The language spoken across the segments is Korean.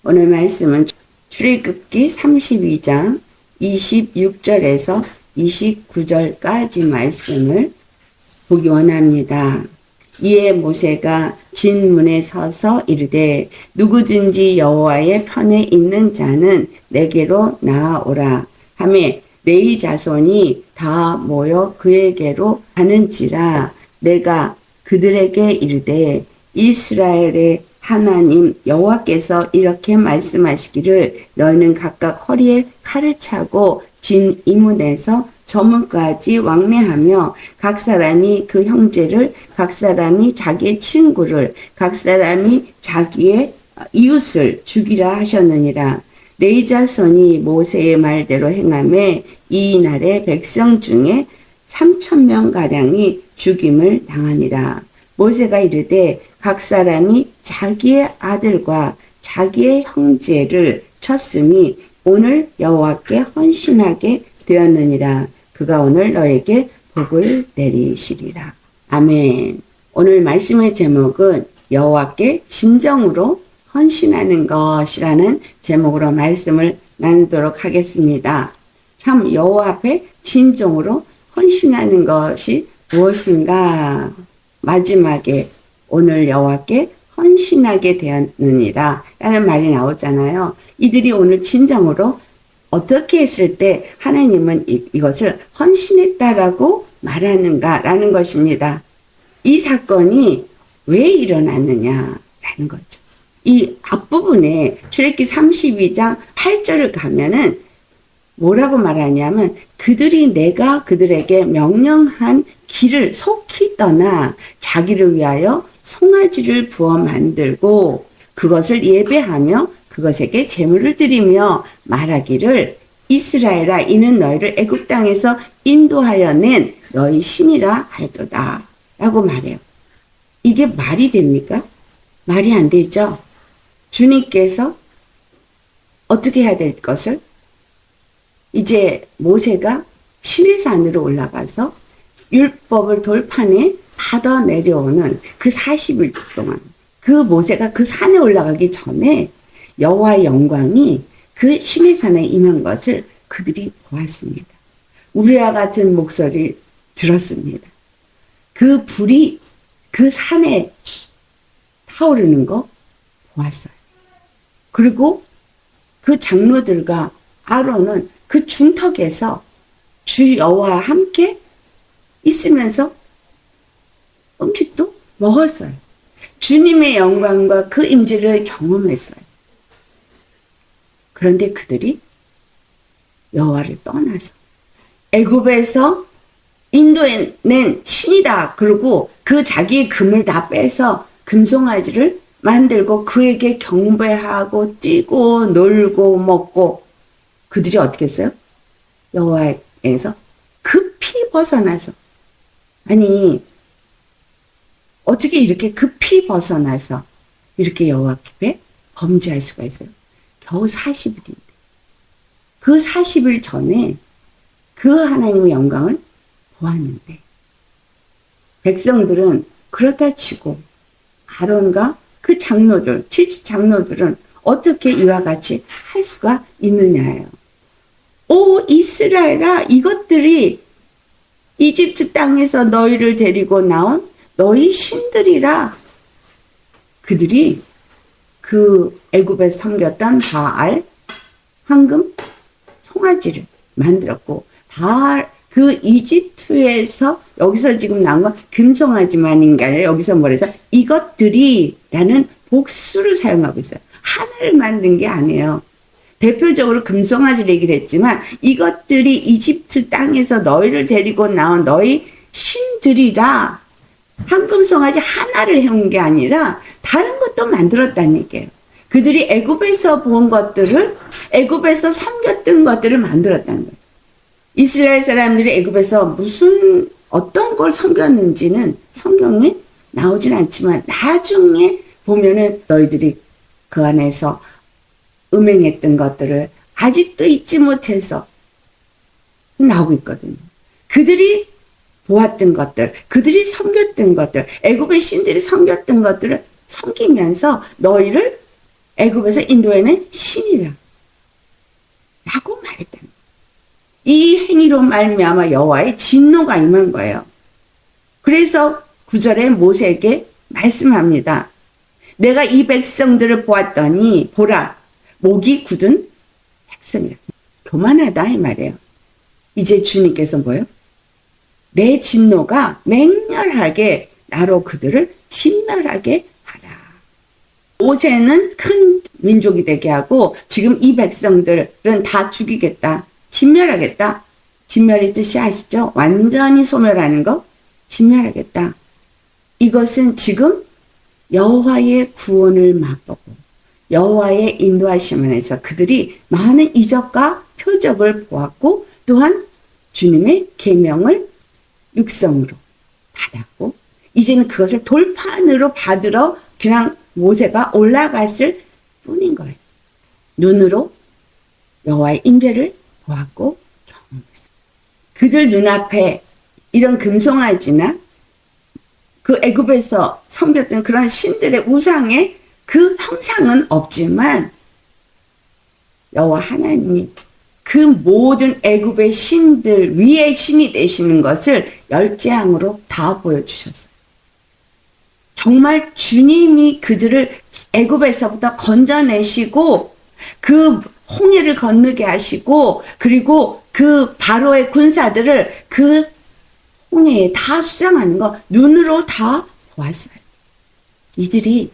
오늘 말씀은 출애굽기 32장 26절에서 29절까지 말씀을 보기 원합니다. 이에 모세가 진문에 서서 이르되 누구든지 여호와의 편에 있는 자는 내게로 나아오라 하매 레위 자손이 다 모여 그에게로 가는지라. 내가 그들에게 이르되 이스라엘의 하나님 여호와께서 이렇게 말씀하시기를 너희는 각각 허리에 칼을 차고 진 이문에서 저문까지 왕래하며 각 사람이 그 형제를, 각 사람이 자기의 친구를, 각 사람이 자기의 이웃을 죽이라 하셨느니라. 레위 자손이 모세의 말대로 행하매 이 날에 백성 중에 3,000명가량이 죽임을 당하니라. 모세가 이르되 각 사람이 자기의 아들과 자기의 형제를 쳤으니 오늘 여호와께 헌신하게 되었느니라. 그가 오늘 너에게 복을 내리시리라. 아멘. 오늘 말씀의 제목은 여호와께 진정으로 헌신하는 것이라는 제목으로 말씀을 나누도록 하겠습니다. 참 여호와 앞에 진정으로 헌신하는 것이 무엇인가? 마지막에 오늘 여호와께 헌신하게 되었느니라 라는 말이 나오잖아요. 이들이 오늘 진정으로 어떻게 했을 때 하나님은 이것을 헌신했다라고 말하는가라는 것입니다. 이 사건이 왜 일어났느냐라는 거죠. 이 앞부분에 출애굽기 32장 8절을 가면은 뭐라고 말하냐면 그들이 내가 그들에게 명령한 길을 속히 떠나 자기를 위하여 송아지를 부어 만들고 그것을 예배하며 그것에게 제물을 드리며 말하기를 이스라엘아 이는 너희를 애굽 땅에서 인도하여 낸 너희 신이라 하도다 라고 말해요. 이게 말이 됩니까? 말이 안 되죠. 주님께서 어떻게 해야 될 것을 이제 모세가 시내산으로 올라가서 율법을 돌판에 받아 내려오는 그 40일 동안 그 모세가 그 산에 올라가기 전에 여호와의 영광이 그 시내산에 임한 것을 그들이 보았습니다. 우리와 같은 목소리를 들었습니다. 그 불이 그 산에 타오르는 거 보았어요. 그리고 그 장로들과 아론은 그 중턱에서 주 여호와와 함께 있으면서 음식도 먹었어요. 주님의 영광과 그 임재를 경험했어요. 그런데 그들이 여호와를 떠나서 애굽에서 인도해낸 신이다. 그리고 그 자기의 금을 다 빼서 금송아지를 만들고 그에게 경배하고 뛰고 놀고 먹고 그들이 어떻게 했어요? 여호와에서 급히 벗어나서 아니 어떻게 이렇게 급히 벗어나서 이렇게 여호와 앞에 범죄할 수가 있어요? 겨우 40일인데 그 40일 전에 그 하나님의 영광을 보았는데 백성들은 그렇다 치고 아론과 그 장로들 70 장로들은 어떻게 이와 같이 할 수가 있느냐예요. 오 이스라엘아 이것들이 이집트 땅에서 너희를 데리고 나온 너희 신들이라. 그들이 그 애굽에 섬겼던 바알 황금 송아지를 만들었고 바알 그 이집트에서 여기서 지금 나온 건 금송아지만인가요? 여기서 뭐래서 이것들이 라는 복수를 사용하고 있어요. 하나를 만든 게 아니에요. 대표적으로 금송아지를 얘기를 했지만 이것들이 이집트 땅에서 너희를 데리고 나온 너희 신들이라. 황금송아지 하나를 해온 게 아니라 다른 것도 만들었다는 얘기예요. 그들이 애굽에서 본 것들을 애굽에서 섬겼던 것들을 만들었다는 거예요. 이스라엘 사람들이 애굽에서 무슨 어떤 걸 섬겼는지는 성경에 나오진 않지만 나중에 보면은 너희들이 그 안에서 음행했던 것들을 아직도 잊지 못해서 나오고 있거든요. 그들이 보았던 것들, 그들이 섬겼던 것들, 애굽의 신들이 섬겼던 것들을 섬기면서 너희를 애굽에서 인도에는 신이다 라고 말했다. 이 행위로 말미암아 여호와의 진노가 임한 거예요. 그래서 9절에 모세에게 말씀합니다. 내가 이 백성들을 보았더니 보라 목이 굳은 백성이라. 교만하다 이 말이에요. 이제 주님께서 뭐예요? 내 진노가 맹렬하게 나로 그들을 진멸하게 하라. 모세는 큰 민족이 되게 하고 지금 이 백성들은 다 죽이겠다. 진멸하겠다. 진멸의 뜻이 아시죠? 완전히 소멸하는 거. 진멸하겠다. 이것은 지금 여호와의 구원을 맛보고 여호와의 인도하심 안에서 그들이 많은 이적과 표적을 보았고 또한 주님의 계명을 육성으로 받았고 이제는 그것을 돌판으로 받으러 그냥 모세가 올라갔을 뿐인 거예요. 눈으로 여호와의 임재를 보았고 경험했어요. 그들 눈앞에 이런 금송아지나 그 애굽에서 섬겼던 그런 신들의 우상의 그 형상은 없지만 여호와 하나님이 그 모든 애굽의 신들 위에 신이 되시는 것을 열재앙으로 다 보여주셨어요. 정말 주님이 그들을 애굽에서부터 건져내시고 그 홍해를 건너게 하시고 그리고 그 바로의 군사들을 그 홍해에 다 수장하는 거 눈으로 다 보았어요. 이들이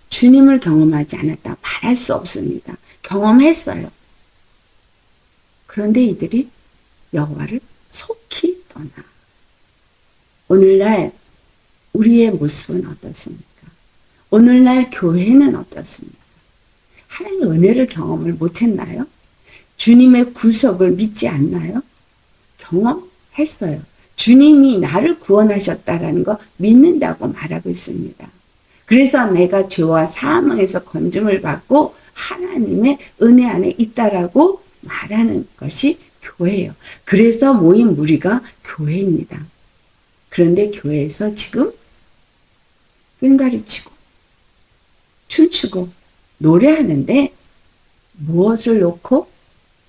주님을 경험하지 않았다 말할 수 없습니다. 경험했어요. 그런데 이들이 여호와를 속히 떠나. 오늘날 우리의 모습은 어떻습니까? 오늘날 교회는 어떻습니까? 하나님의 은혜를 경험을 못했나요? 주님의 구속을 믿지 않나요? 경험했어요. 주님이 나를 구원하셨다라는 거 믿는다고 말하고 있습니다. 그래서 내가 죄와 사망에서 건짐을 받고 하나님의 은혜 안에 있다라고 말하는 것이 교회예요. 그래서 모인 무리가 교회입니다. 그런데 교회에서 지금 끈가리치고 춤추고 노래하는데 무엇을 놓고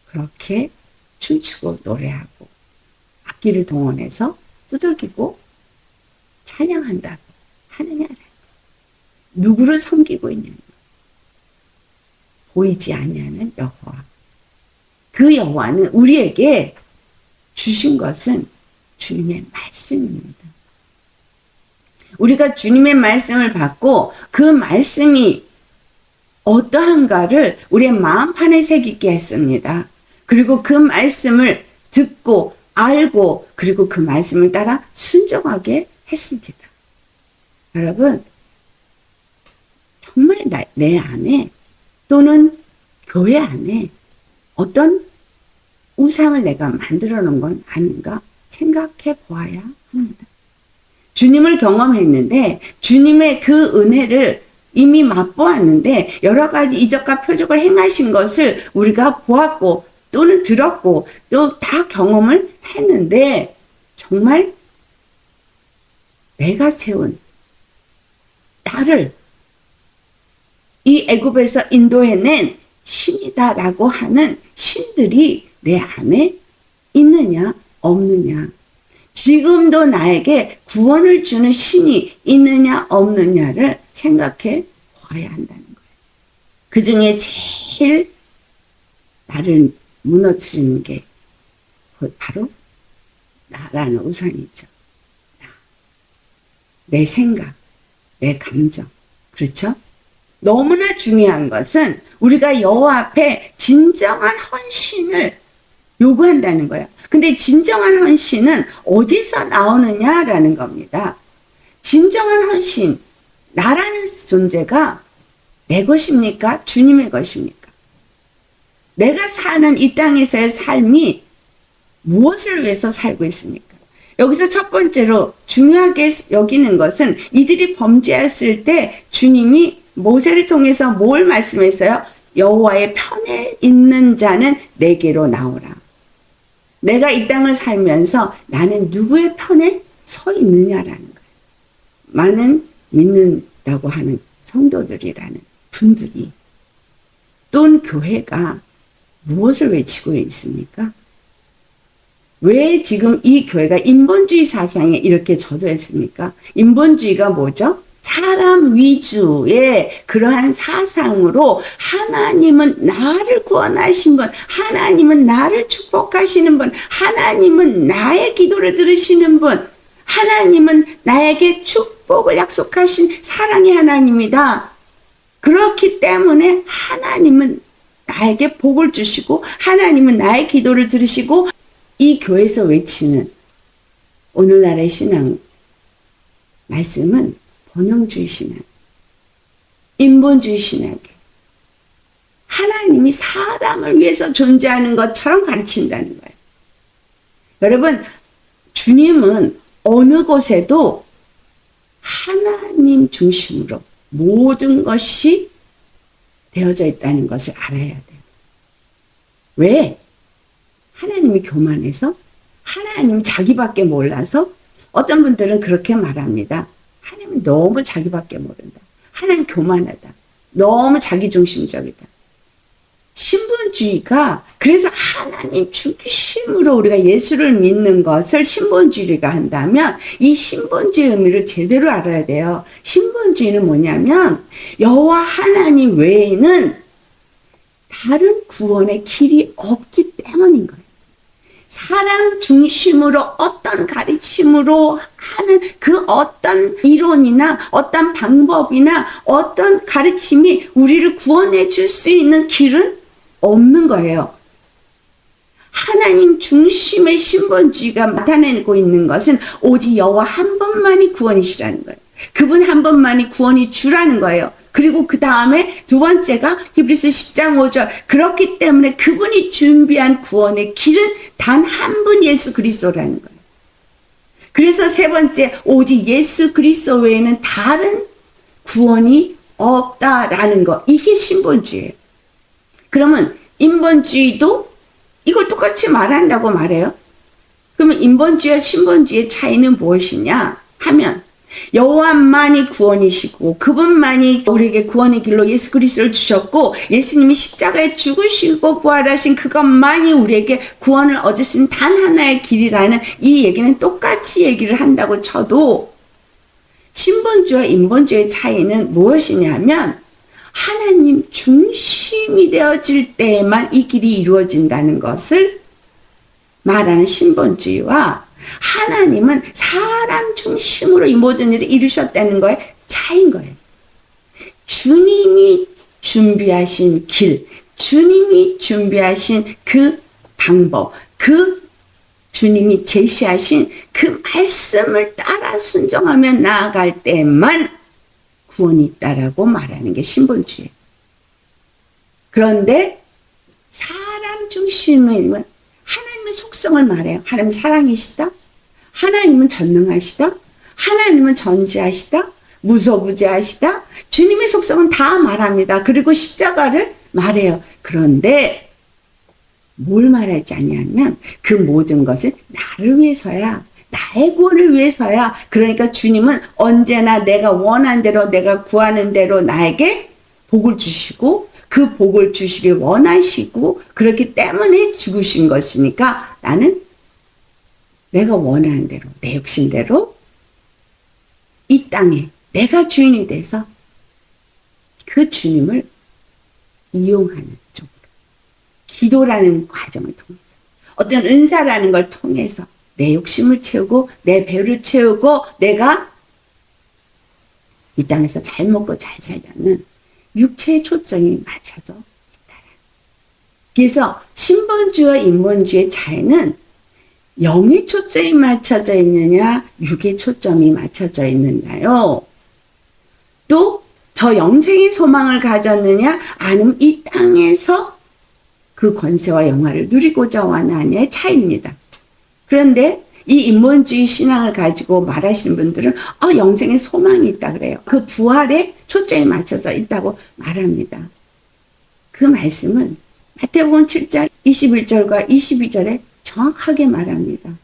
그렇게 춤추고 노래하고 악기를 동원해서 두들기고 찬양한다고 하느냐라는 거. 누구를 섬기고 있느냐. 보이지 아니하는 여호와. 그 여호와는 우리에게 주신 것은 주님의 말씀입니다. 우리가 주님의 말씀을 받고 그 말씀이 어떠한가를 우리의 마음판에 새기게 했습니다. 그리고 그 말씀을 듣고 알고 그리고 그 말씀을 따라 순종하게 했습니다. 여러분 정말 내 안에 또는 교회 안에 어떤 우상을 내가 만들어 놓은 건 아닌가 생각해 보아야 합니다. 주님을 경험했는데 주님의 그 은혜를 이미 맛보았는데 여러 가지 이적과 표적을 행하신 것을 우리가 보았고 또는 들었고 또 다 경험을 했는데 정말 내가 세운 나를 이 애굽에서 인도해낸 신이다라고 하는 신들이 내 안에 있느냐 없느냐 지금도 나에게 구원을 주는 신이 있느냐 없느냐를 생각해 봐야 한다는 거예요. 그 중에 제일 나를 무너뜨리는 게 바로 나라는 우상이죠. 내 생각, 내 감정. 그렇죠? 너무나 중요한 것은 우리가 여호와 앞에 진정한 헌신을 요구한다는 거예요. 근데 진정한 헌신은 어디서 나오느냐라는 겁니다. 진정한 헌신, 나라는 존재가 내 것입니까? 주님의 것입니까? 내가 사는 이 땅에서의 삶이 무엇을 위해서 살고 있습니까? 여기서 첫 번째로 중요하게 여기는 것은 이들이 범죄했을 때 주님이 모세를 통해서 뭘 말씀했어요? 여호와의 편에 있는 자는 내게로 나오라. 내가 이 땅을 살면서 나는 누구의 편에 서 있느냐라는 거예요. 많은 믿는다고 하는 성도들이라는 분들이 또는 교회가 무엇을 외치고 있습니까? 왜 지금 이 교회가 인본주의 사상에 이렇게 젖어 있습니까? 인본주의가 뭐죠? 사람 위주의 그러한 사상으로 하나님은 나를 구원하신 분, 하나님은 나를 축복하시는 분, 하나님은 나의 기도를 들으시는 분, 하나님은 나에게 축복을 약속하신 사랑의 하나님이다. 그렇기 때문에 하나님은 나에게 복을 주시고 하나님은 나의 기도를 들으시고, 이 교회에서 외치는 오늘날의 신앙 말씀은 번영주의 신앙, 인본주의 신학이에요. 하나님이 사람을 위해서 존재하는 것처럼 가르친다는 거예요. 여러분, 주님은 어느 곳에도 하나님 중심으로 모든 것이 되어져 있다는 것을 알아야 돼요. 왜? 하나님이 교만해서? 하나님이 자기밖에 몰라서? 어떤 분들은 그렇게 말합니다. 하나님은 너무 자기밖에 모른다. 하나님 교만하다. 너무 자기중심적이다. 신본주의가, 그래서 하나님 중심으로 우리가 예수를 믿는 것을 신본주의가 한다면 이 신본주의 의미를 제대로 알아야 돼요. 신본주의는 뭐냐면 여호와 하나님 외에는 다른 구원의 길이 없기 때문인 거예요. 사람 중심으로 어떤 가르침으로 하는 그 어떤 이론이나 어떤 방법이나 어떤 가르침이 우리를 구원해 줄 수 있는 길은 없는 거예요. 하나님 중심의 신본주의가 나타내고 있는 것은 오직 여호와 한 분만이 구원이시라는 거예요. 그분 한 분만이 구원이 주라는 거예요. 그리고 그 다음에 두 번째가 히브리서 10장 5절. 그렇기 때문에 그분이 준비한 구원의 길은 단 한 분 예수 그리스도라는 거예요. 그래서 세 번째, 오직 예수 그리스도 외에는 다른 구원이 없다라는 거. 이게 신본주의예요. 그러면 인본주의도 이걸 똑같이 말한다고 말해요. 그러면 인본주의와 신본주의의 차이는 무엇이냐 하면, 여호와만이 구원이시고 그분만이 우리에게 구원의 길로 예수 그리스도를 주셨고, 예수님이 십자가에 죽으시고 부활하신 그것만이 우리에게 구원을 얻을 수 있는 단 하나의 길이라는 이 얘기는 똑같이 얘기를 한다고 쳐도, 신본주의와 인본주의의 차이는 무엇이냐면 하나님 중심이 되어질 때에만 이 길이 이루어진다는 것을 말하는 신본주의와, 하나님은 사람 중심으로 이 모든 일을 이루셨다는 거에 차이인 거예요. 주님이 준비하신 길, 주님이 준비하신 그 방법, 그 주님이 제시하신 그 말씀을 따라 순종하며 나아갈 때만 구원이 있다라고 말하는 게 신본주의예요. 그런데 사람 중심은 하나님의 속성을 말해요. 하나님은 사랑이시다. 하나님은 전능하시다. 하나님은 전지하시다. 무소부재하시다. 주님의 속성은 다 말합니다. 그리고 십자가를 말해요. 그런데 뭘 말하지 않냐면 그 모든 것은 나를 위해서야. 나의 구원을 위해서야. 그러니까 주님은 언제나 내가 원하는 대로, 내가 구하는 대로 나에게 복을 주시고 그 복을 주시길 원하시고, 그렇기 때문에 죽으신 것이니까 나는 내가 원하는 대로, 내 욕심대로 이 땅에 내가 주인이 돼서 그 주님을 이용하는 쪽으로, 기도라는 과정을 통해서, 어떤 은사라는 걸 통해서 내 욕심을 채우고 내 배를 채우고 내가 이 땅에서 잘 먹고 잘 살려는 육체의 초점이 맞춰져 있다라. 그래서 신본주의와 인본주의의 차이는 영의 초점이 맞춰져 있느냐, 육의 초점이 맞춰져 있느냐요. 또 저 영생의 소망을 가졌느냐, 아니면 이 땅에서 그 권세와 영화를 누리고자 하느냐의 차이입니다. 그런데 이 인본주의 신앙을 가지고 말하시는 분들은 영생의 소망이 있다 그래요. 그 부활에 초점이 맞춰져 있다고 말합니다. 그 말씀은 마태복음 7장 21절과 22절에 정확하게 말합니다.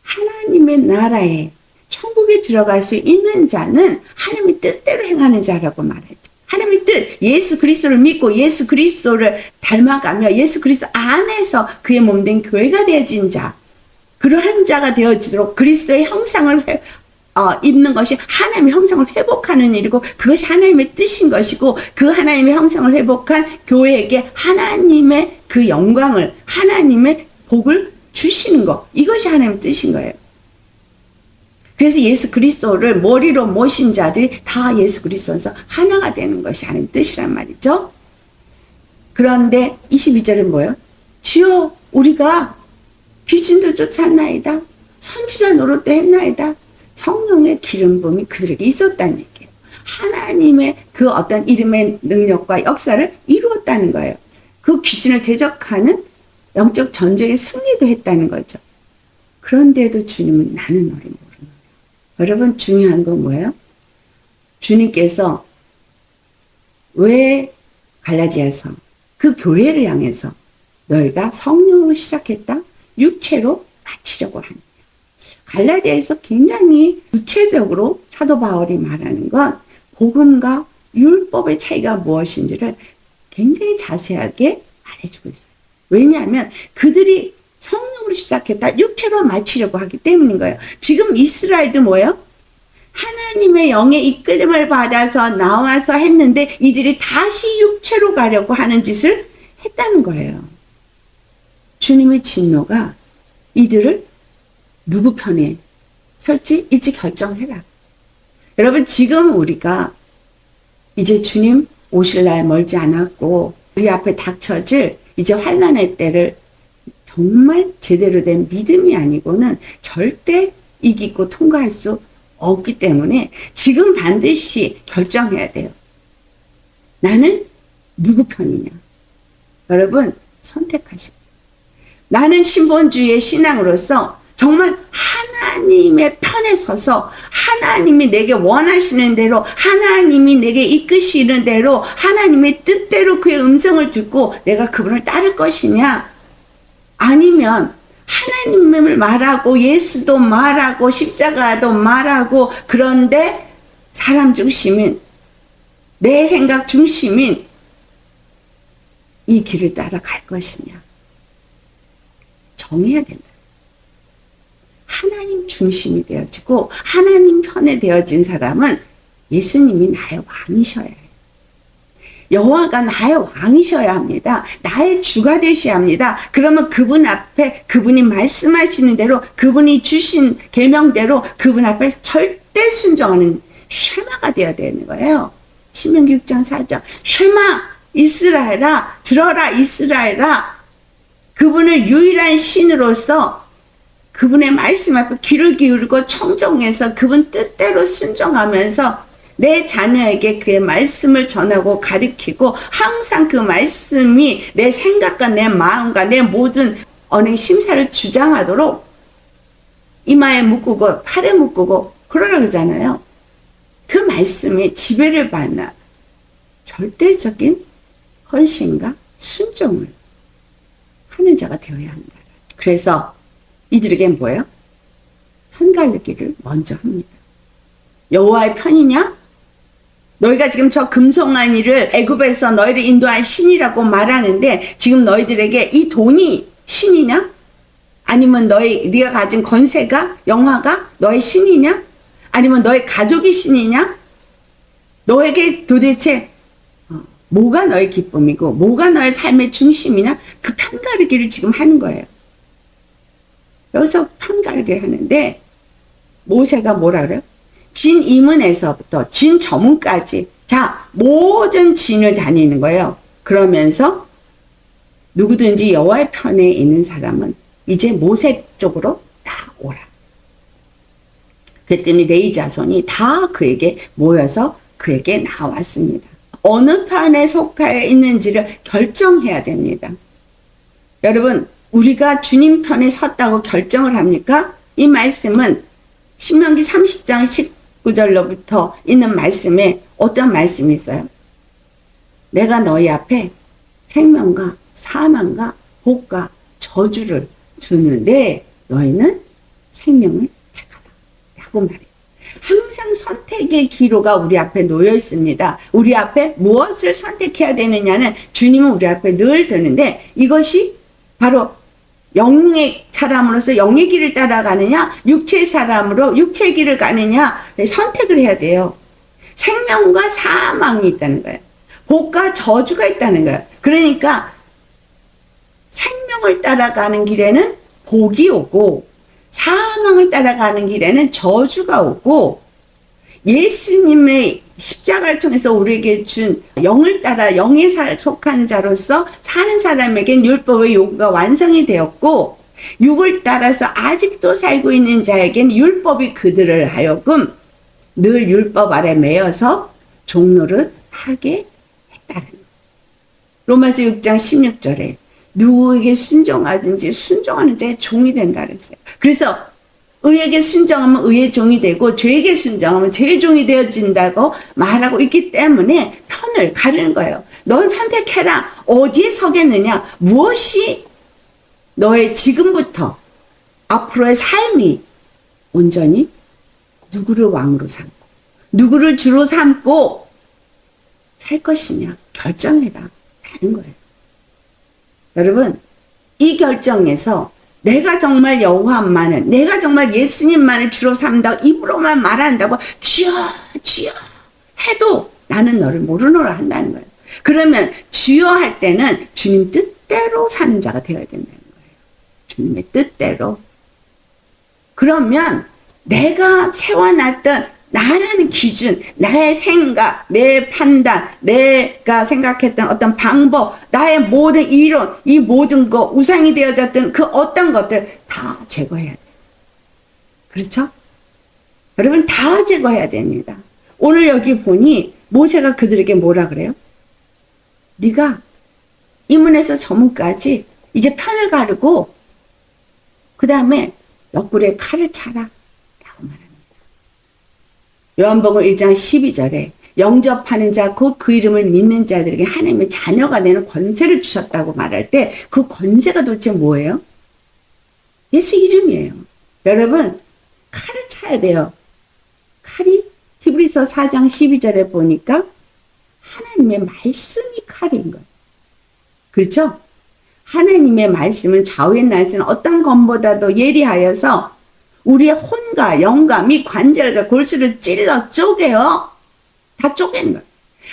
하나님의 나라에 천국에 들어갈 수 있는 자는 하나님의 뜻대로 행하는 자라고 말하죠. 하나님의 뜻, 예수 그리스도를 믿고 예수 그리스도를 닮아가며 예수 그리스도 안에서 그의 몸된 교회가 되어진 자, 그러한 자가 되어지도록 그리스도의 형상을 입는 것이 하나님의 형상을 회복하는 일이고 그것이 하나님의 뜻인 것이고 그 하나님의 형상을 회복한 교회에게 하나님의 그 영광을 하나님의 복을 주시는 것, 이것이 하나님의 뜻인 거예요. 그래서 예수 그리스도를 머리로 모신 자들이 다 예수 그리스도에서 하나가 되는 것이 하나님의 뜻이란 말이죠. 그런데 22절은 뭐예요? 주여 우리가 귀신도 쫓았나이다. 선지자 노릇도 했나이다. 성령의 기름 부음이 그들에게 있었다는 얘기예요. 하나님의 그 어떤 이름의 능력과 역사를 이루었다는 거예요. 그 귀신을 대적하는 영적 전쟁의 승리도 했다는 거죠. 그런데도 주님은 나는 너를 모르노라. 여러분 중요한 건 뭐예요? 주님께서 왜 갈라디아서 그 교회를 향해서 너희가 성령으로 시작했다? 육체로 마치려고 하느냐. 갈라디아에서 굉장히 구체적으로 사도 바울이 말하는 건 복음과 율법의 차이가 무엇인지를 굉장히 자세하게 말해주고 있어요. 왜냐하면 그들이 성령으로 시작했다, 육체로 마치려고 하기 때문인 거예요. 지금 이스라엘도 뭐예요? 하나님의 영의 이끌림을 받아서 나와서 했는데 이들이 다시 육체로 가려고 하는 짓을 했다는 거예요. 주님의 진노가 이들을 누구 편에 설지 일찍 결정해라. 여러분 지금 우리가 이제 주님 오실 날 멀지 않았고 우리 앞에 닥쳐질 이제 환난의 때를 정말 제대로 된 믿음이 아니고는 절대 이기고 통과할 수 없기 때문에 지금 반드시 결정해야 돼요. 나는 누구 편이냐. 여러분 선택하시고 나는 신본주의의 신앙으로서 정말 하나님의 편에 서서 하나님이 내게 원하시는 대로 하나님이 내게 이끄시는 대로 하나님의 뜻대로 그의 음성을 듣고 내가 그분을 따를 것이냐, 아니면 하나님을 말하고 예수도 말하고 십자가도 말하고 그런데 사람 중심인 내 생각 중심인 이 길을 따라갈 것이냐. 정해야 된다. 하나님 중심이 되어지고 하나님 편에 되어진 사람은 예수님이 나의 왕이셔야 해요. 여호와가 나의 왕이셔야 합니다. 나의 주가 되셔야 합니다. 그러면 그분 앞에 그분이 말씀하시는 대로 그분이 주신 계명대로 그분 앞에 절대 순종하는 쉐마가 되어야 되는 거예요. 신명기 6장 4절 쉐마 이스라엘아 들어라 이스라엘아, 그분을 유일한 신으로서 그분의 말씀 앞에 귀를 기울이고 청종해서 그분 뜻대로 순종하면서 내 자녀에게 그의 말씀을 전하고 가르치고 항상 그 말씀이 내 생각과 내 마음과 내 모든 언행 심사를 주장하도록 이마에 묶고 팔에 묶고 그러라고 하잖아요. 그 말씀에 지배를 받는 절대적인 헌신과 순종을 하는 자가 되어야 한다. 그래서 이들에겐 뭐예요? 편 갈기를 먼저 합니다. 여호와의 편이냐? 너희가 지금 저 금송아지를 애굽에서 너희를 인도한 신이라고 말하는데 지금 너희들에게 이 돈이 신이냐? 아니면 네가 가진 권세가 영화가 너의 신이냐? 아니면 너의 가족이 신이냐? 너에게 도대체 뭐가 너의 기쁨이고 뭐가 너의 삶의 중심이냐? 그 편가르기를 지금 하는 거예요. 여기서 편가르기를 하는데 모세가 뭐라 그래요? 진 이문에서부터 진 저문까지 자 모든 진을 다니는 거예요. 그러면서 누구든지 여호와의 편에 있는 사람은 이제 모세 쪽으로 다 오라. 그랬더니 레위 자손이 다 그에게 모여서 그에게 나왔습니다. 어느 편에 속하여 있는지를 결정해야 됩니다. 여러분 우리가 주님 편에 섰다고 결정을 합니까? 이 말씀은 신명기 30장 19절로부터 있는 말씀에 어떤 말씀이 있어요? 내가 너희 앞에 생명과 사망과 복과 저주를 주는데 너희는 생명을 택하라 라고 말해요. 항상 선택의 기로가 우리 앞에 놓여 있습니다. 우리 앞에 무엇을 선택해야 되느냐는 주님은 우리 앞에 늘 두는데, 이것이 바로 영의 사람으로서 영의 길을 따라가느냐, 육체의 사람으로 육체의 길을 가느냐, 선택을 해야 돼요. 생명과 사망이 있다는 거예요. 복과 저주가 있다는 거예요. 그러니까 생명을 따라가는 길에는 복이 오고, 사망을 따라가는 길에는 저주가 오고, 예수님의 십자가를 통해서 우리에게 준 영을 따라 영에 속한 자로서 사는 사람에겐 율법의 요구가 완성이 되었고, 육을 따라서 아직도 살고 있는 자에겐 율법이 그들을 하여금 늘 율법 아래 매여서 종노릇 하게 했다는 거예요. 로마서 6장 16절에 누구에게 순종하든지 순종하는 자의 종이 된다 그랬어요. 그래서 의에게 순종하면 의의 종이 되고 죄에게 순종하면 죄의 종이 되어진다고 말하고 있기 때문에 편을 가르는 거예요. 넌 선택해라. 어디에 서겠느냐? 무엇이 너의 지금부터 앞으로의 삶이 온전히 누구를 왕으로 삼고 누구를 주로 삼고 살 것이냐 결정해라 하는 거예요. 여러분, 이 결정에서 내가 정말 여호와만을, 내가 정말 예수님만을 주로 삼다고 입으로만 말한다고 주여 주여 해도 나는 너를 모르노라 한다는 거예요. 그러면 주여 할 때는 주님 뜻대로 사는 자가 되어야 된다는 거예요. 주님의 뜻대로. 그러면 내가 세워놨던 나라는 기준, 나의 생각, 내 판단, 내가 생각했던 어떤 방법, 나의 모든 이론, 이 모든 거, 우상이 되어졌던 그 어떤 것들 다 제거해야 돼요. 그렇죠? 여러분, 다 제거해야 됩니다. 오늘 여기 보니 모세가 그들에게 뭐라 그래요? 네가 이 문에서 저 문까지 이제 편을 가르고 그 다음에 옆구리에 칼을 차라 라고 말합니다. 요한복음 1장 12절에 영접하는 자, 곧 그 이름을 믿는 자들에게 하나님의 자녀가 되는 권세를 주셨다고 말할 때 그 권세가 도대체 뭐예요? 예수 이름이에요. 여러분, 칼을 차야 돼요. 칼이 히브리서 4장 12절에 보니까 하나님의 말씀이 칼인 거예요. 그렇죠? 하나님의 말씀은 좌우의 날씨는 어떤 검보다도 예리하여서 우리의 혼과 영과 및 관절과 골수를 찔러 쪼개요. 다 쪼개는 거예요.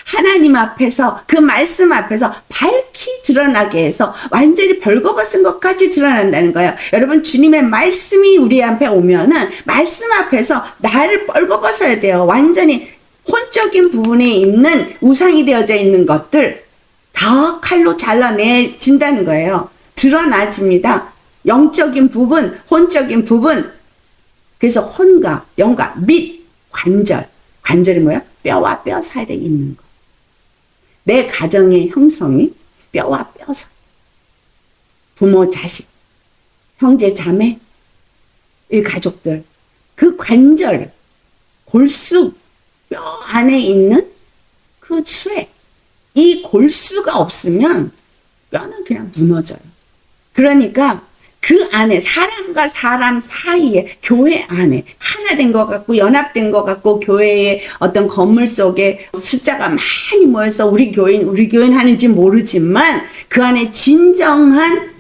하나님 앞에서, 그 말씀 앞에서 밝히 드러나게 해서 완전히 벌거벗은 것까지 드러난다는 거예요. 여러분, 주님의 말씀이 우리 앞에 오면은 말씀 앞에서 나를 벌거벗어야 돼요. 완전히 혼적인 부분에 있는 우상이 되어져 있는 것들 다 칼로 잘라내진다는 거예요. 드러나집니다. 영적인 부분, 혼적인 부분. 그래서 혼과 영과 및 관절. 관절이 뭐야? 뼈와 뼈 사이에 있는 거. 내 가정의 형성이 뼈와 뼈 사이. 부모, 자식, 형제, 자매, 이 가족들. 그 관절, 골수, 뼈 안에 있는 그 수액. 이 골수가 없으면 뼈는 그냥 무너져요. 그러니까 그 안에 사람과 사람 사이에 교회 안에 하나 된 것 같고 연합된 것 같고 교회의 어떤 건물 속에 숫자가 많이 모여서 우리 교인 하는지 모르지만 그 안에 진정한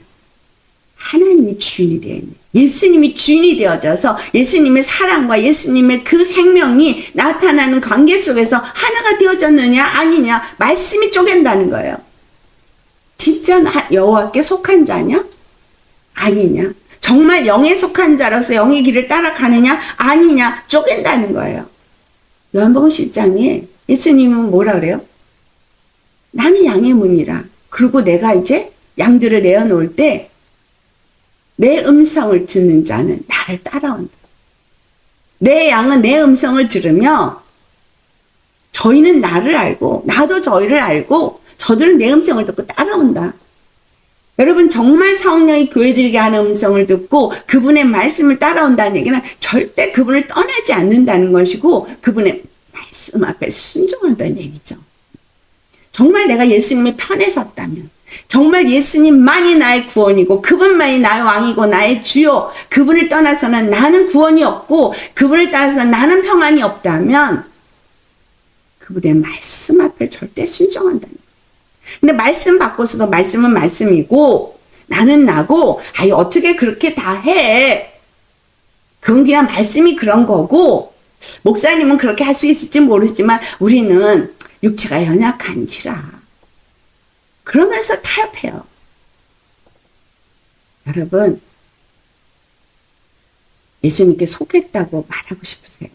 하나님이 주인이 되어 있는, 예수님이 주인이 되어져서 예수님의 사랑과 예수님의 그 생명이 나타나는 관계 속에서 하나가 되어졌느냐 아니냐 말씀이 쪼갠다는 거예요. 진짜 여호와께 속한 자냐? 아니냐? 정말 영에 속한 자로서 영의 길을 따라가느냐? 아니냐? 쪼갠다는 거예요. 요한복음 10장에 예수님은 뭐라 그래요? 나는 양의 문이라. 그리고 내가 이제 양들을 내어놓을 때 내 음성을 듣는 자는 나를 따라온다. 내 양은 내 음성을 들으며 저희는 나를 알고 나도 저희를 알고 저들은 내 음성을 듣고 따라온다. 여러분, 정말 성령이 교회들에게 하는 음성을 듣고 그분의 말씀을 따라온다는 얘기는 절대 그분을 떠나지 않는다는 것이고 그분의 말씀 앞에 순종한다는 얘기죠. 정말 내가 예수님의 편에 섰다면, 정말 예수님만이 나의 구원이고 그분만이 나의 왕이고 나의 주요, 그분을 떠나서는 나는 구원이 없고 그분을 떠나서는 나는 평안이 없다면 그분의 말씀 앞에 절대 순종한다는 거예요. 근데 말씀 바꿔서도 말씀은 말씀이고 나는 나고 아이 어떻게 그렇게 다 해. 그건 그냥 말씀이 그런 거고 목사님은 그렇게 할 수 있을지 모르지만 우리는 육체가 연약한지라. 그러면서 타협해요. 여러분, 예수님께 속했다고 말하고 싶으세요?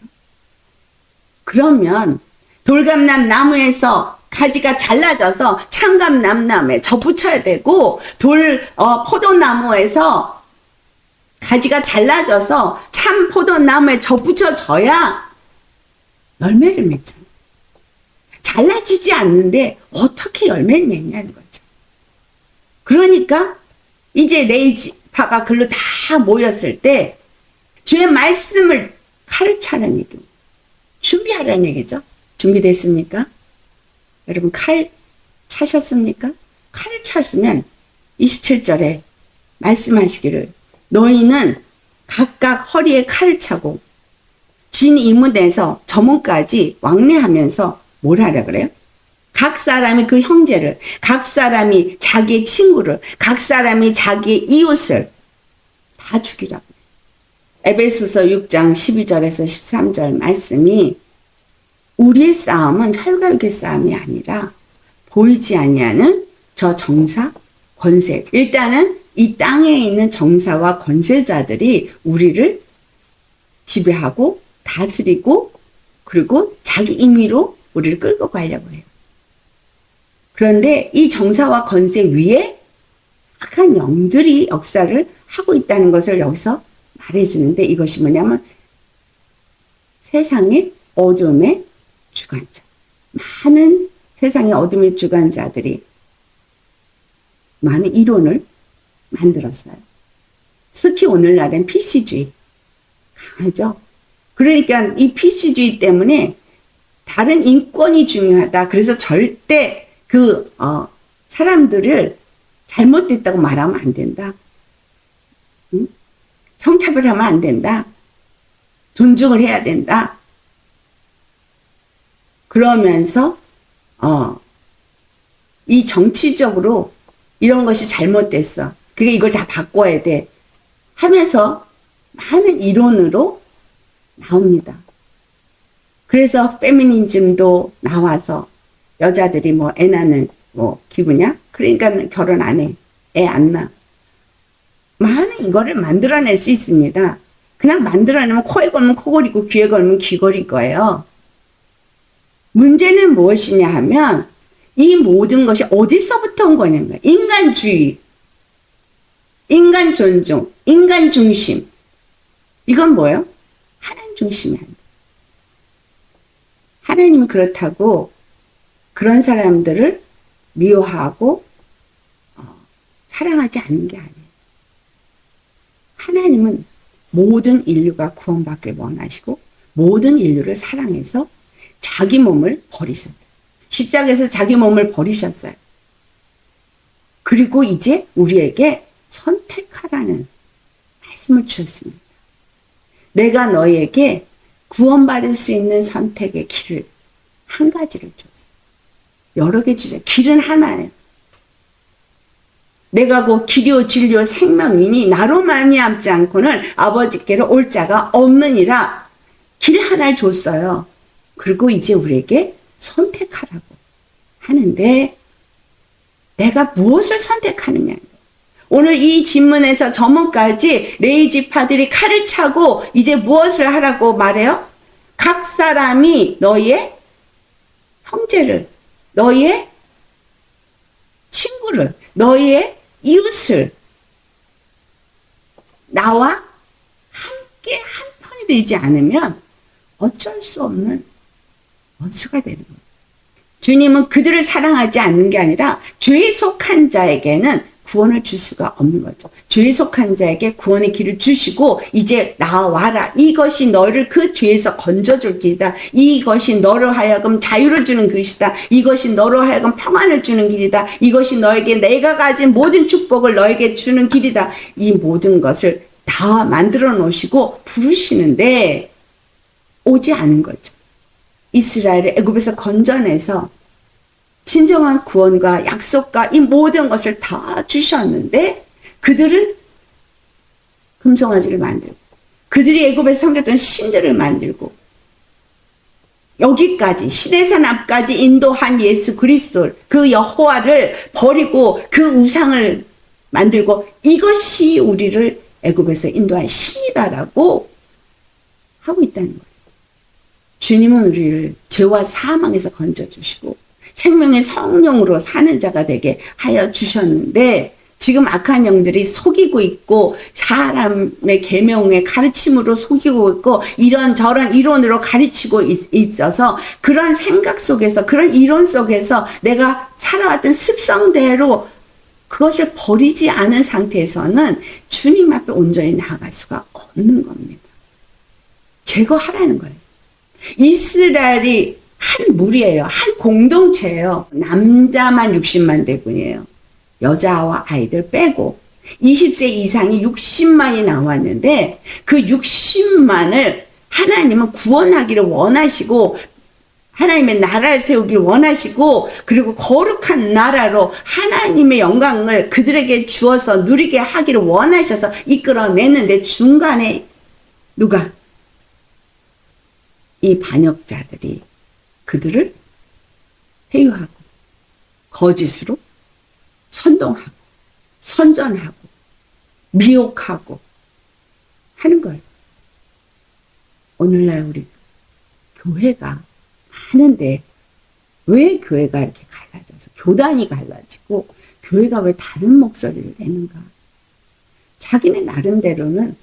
그러면 돌감람 나무에서 가지가 잘라져서 참감남나무에 접붙여야 되고 포도나무에서 가지가 잘라져서 참 포도나무에 접붙여져야 열매를 맺잖아요. 잘라지지 않는데 어떻게 열매를 맺냐는 거죠. 그러니까 이제 레이지파가 글로 다 모였을 때 주의 말씀을 가르치라는 얘기입니다. 준비하라는 얘기죠. 준비됐습니까? 여러분 칼 차셨습니까? 칼을 찼으면 27절에 말씀하시기를 너희는 각각 허리에 칼을 차고 진 이문에서 저문까지 왕래하면서 뭘 하라 그래요? 각 사람이 그 형제를, 각 사람이 자기의 친구를, 각 사람이 자기의 이웃을 다 죽이라고. 에베소서 6장 12절에서 13절 말씀이 우리의 싸움은 혈과 육의 싸움이 아니라 보이지 아니하는 저 정사, 권세. 일단은 이 땅에 있는 정사와 권세자들이 우리를 지배하고 다스리고 그리고 자기 임의로 우리를 끌고 가려고 해요. 그런데 이 정사와 권세 위에 악한 영들이 역사를 하고 있다는 것을 여기서 말해주는데 이것이 뭐냐면 세상의 어둠의 주관자. 많은 세상의 어둠의 주관자들이 많은 이론을 만들었어요. 특히 오늘날엔 PC주의 강하죠. 그러니까 이 PC주의 때문에 다른 인권이 중요하다. 그래서 절대 사람들을 잘못됐다고 말하면 안 된다. 응? 성차별하면 안 된다. 존중을 해야 된다. 그러면서 이 정치적으로 이런 것이 잘못됐어. 그게 이걸 다 바꿔야 돼. 하면서 많은 이론으로 나옵니다. 그래서 페미니즘도 나와서 여자들이 뭐 애 낳는 뭐 기구냐? 그러니까 결혼 안 해. 애 안 낳아. 많은 이거를 만들어낼 수 있습니다. 그냥 만들어내면 코에 걸면 코걸이고 귀에 걸면 귀걸일 거예요. 문제는 무엇이냐 하면 이 모든 것이 어디서부터 온 거냐면 인간주의, 인간 존중, 인간 중심. 이건 뭐예요? 하나님 중심이 아니에요. 하나님이 그렇다고 그런 사람들을 미워하고 사랑하지 않는 게 아니에요. 하나님은 모든 인류가 구원받길 원하시고 모든 인류를 사랑해서 자기 몸을 버리셨어요. 십자가에서 자기 몸을 버리셨어요. 그리고 이제 우리에게 선택하라는 말씀을 주셨습니다. 내가 너에게 구원받을 수 있는 선택의 길을 한 가지를 줬어요. 여러 개 주죠. 길은 하나예요. 내가 곧 길이요 진리요 생명이니 나로 말미암지 않고는 아버지께로 올 자가 없느니라. 길 하나를 줬어요. 그리고 이제 우리에게 선택하라고 하는데 내가 무엇을 선택하느냐. 오늘 이 질문에서 저문까지 레이지파들이 칼을 차고 이제 무엇을 하라고 말해요? 각 사람이 너희의 형제를, 너희의 친구를, 너희의 이웃을 나와 함께 한 편이 되지 않으면 어쩔 수 없는 원수가 되는 거예요. 주님은 그들을 사랑하지 않는 게 아니라 죄에 속한 자에게는 구원을 줄 수가 없는 거죠. 죄에 속한 자에게 구원의 길을 주시고 이제 나와라. 이것이 너를 그 죄에서 건져줄 길이다. 이것이 너로 하여금 자유를 주는 것이다. 이것이 너로 하여금 평안을 주는 길이다. 이것이 너에게 내가 가진 모든 축복을 너에게 주는 길이다. 이 모든 것을 다 만들어 놓으시고 부르시는데 오지 않은 거죠. 이스라엘을 애굽에서 건져내서 진정한 구원과 약속과 이 모든 것을 다 주셨는데 그들은 금송아지를 만들고 그들이 애굽에서 섬겼던 신들을 만들고 여기까지 시내산 앞까지 인도한 예수 그리스도 그 여호와를 버리고 그 우상을 만들고 이것이 우리를 애굽에서 인도한 신이다라고 하고 있다는 거예요. 주님은 우리를 죄와 사망에서 건져주시고 생명의 성령으로 사는 자가 되게 하여 주셨는데 지금 악한 영들이 속이고 있고 사람의 계명의 가르침으로 속이고 있고 이런저런 이론으로 가르치고 있어서 그런 생각 속에서 그런 이론 속에서 내가 살아왔던 습성대로 그것을 버리지 않은 상태에서는 주님 앞에 온전히 나아갈 수가 없는 겁니다. 제거하라는 거예요. 이스라엘이 한 무리예요. 한 공동체예요. 남자만 60만 대군이에요. 여자와 아이들 빼고 20세 이상이 60만이 나왔는데 그 60만을 하나님은 구원하기를 원하시고 하나님의 나라를 세우길 원하시고 그리고 거룩한 나라로 하나님의 영광을 그들에게 주어서 누리게 하기를 원하셔서 이끌어냈는데 중간에 누가? 이 반역자들이 그들을 회유하고 거짓으로 선동하고 선전하고 미혹하고 하는 거예요. 오늘날 우리 교회가 많은데 왜 교회가 이렇게 갈라져서 교단이 갈라지고 교회가 왜 다른 목소리를 내는가? 자기네 나름대로는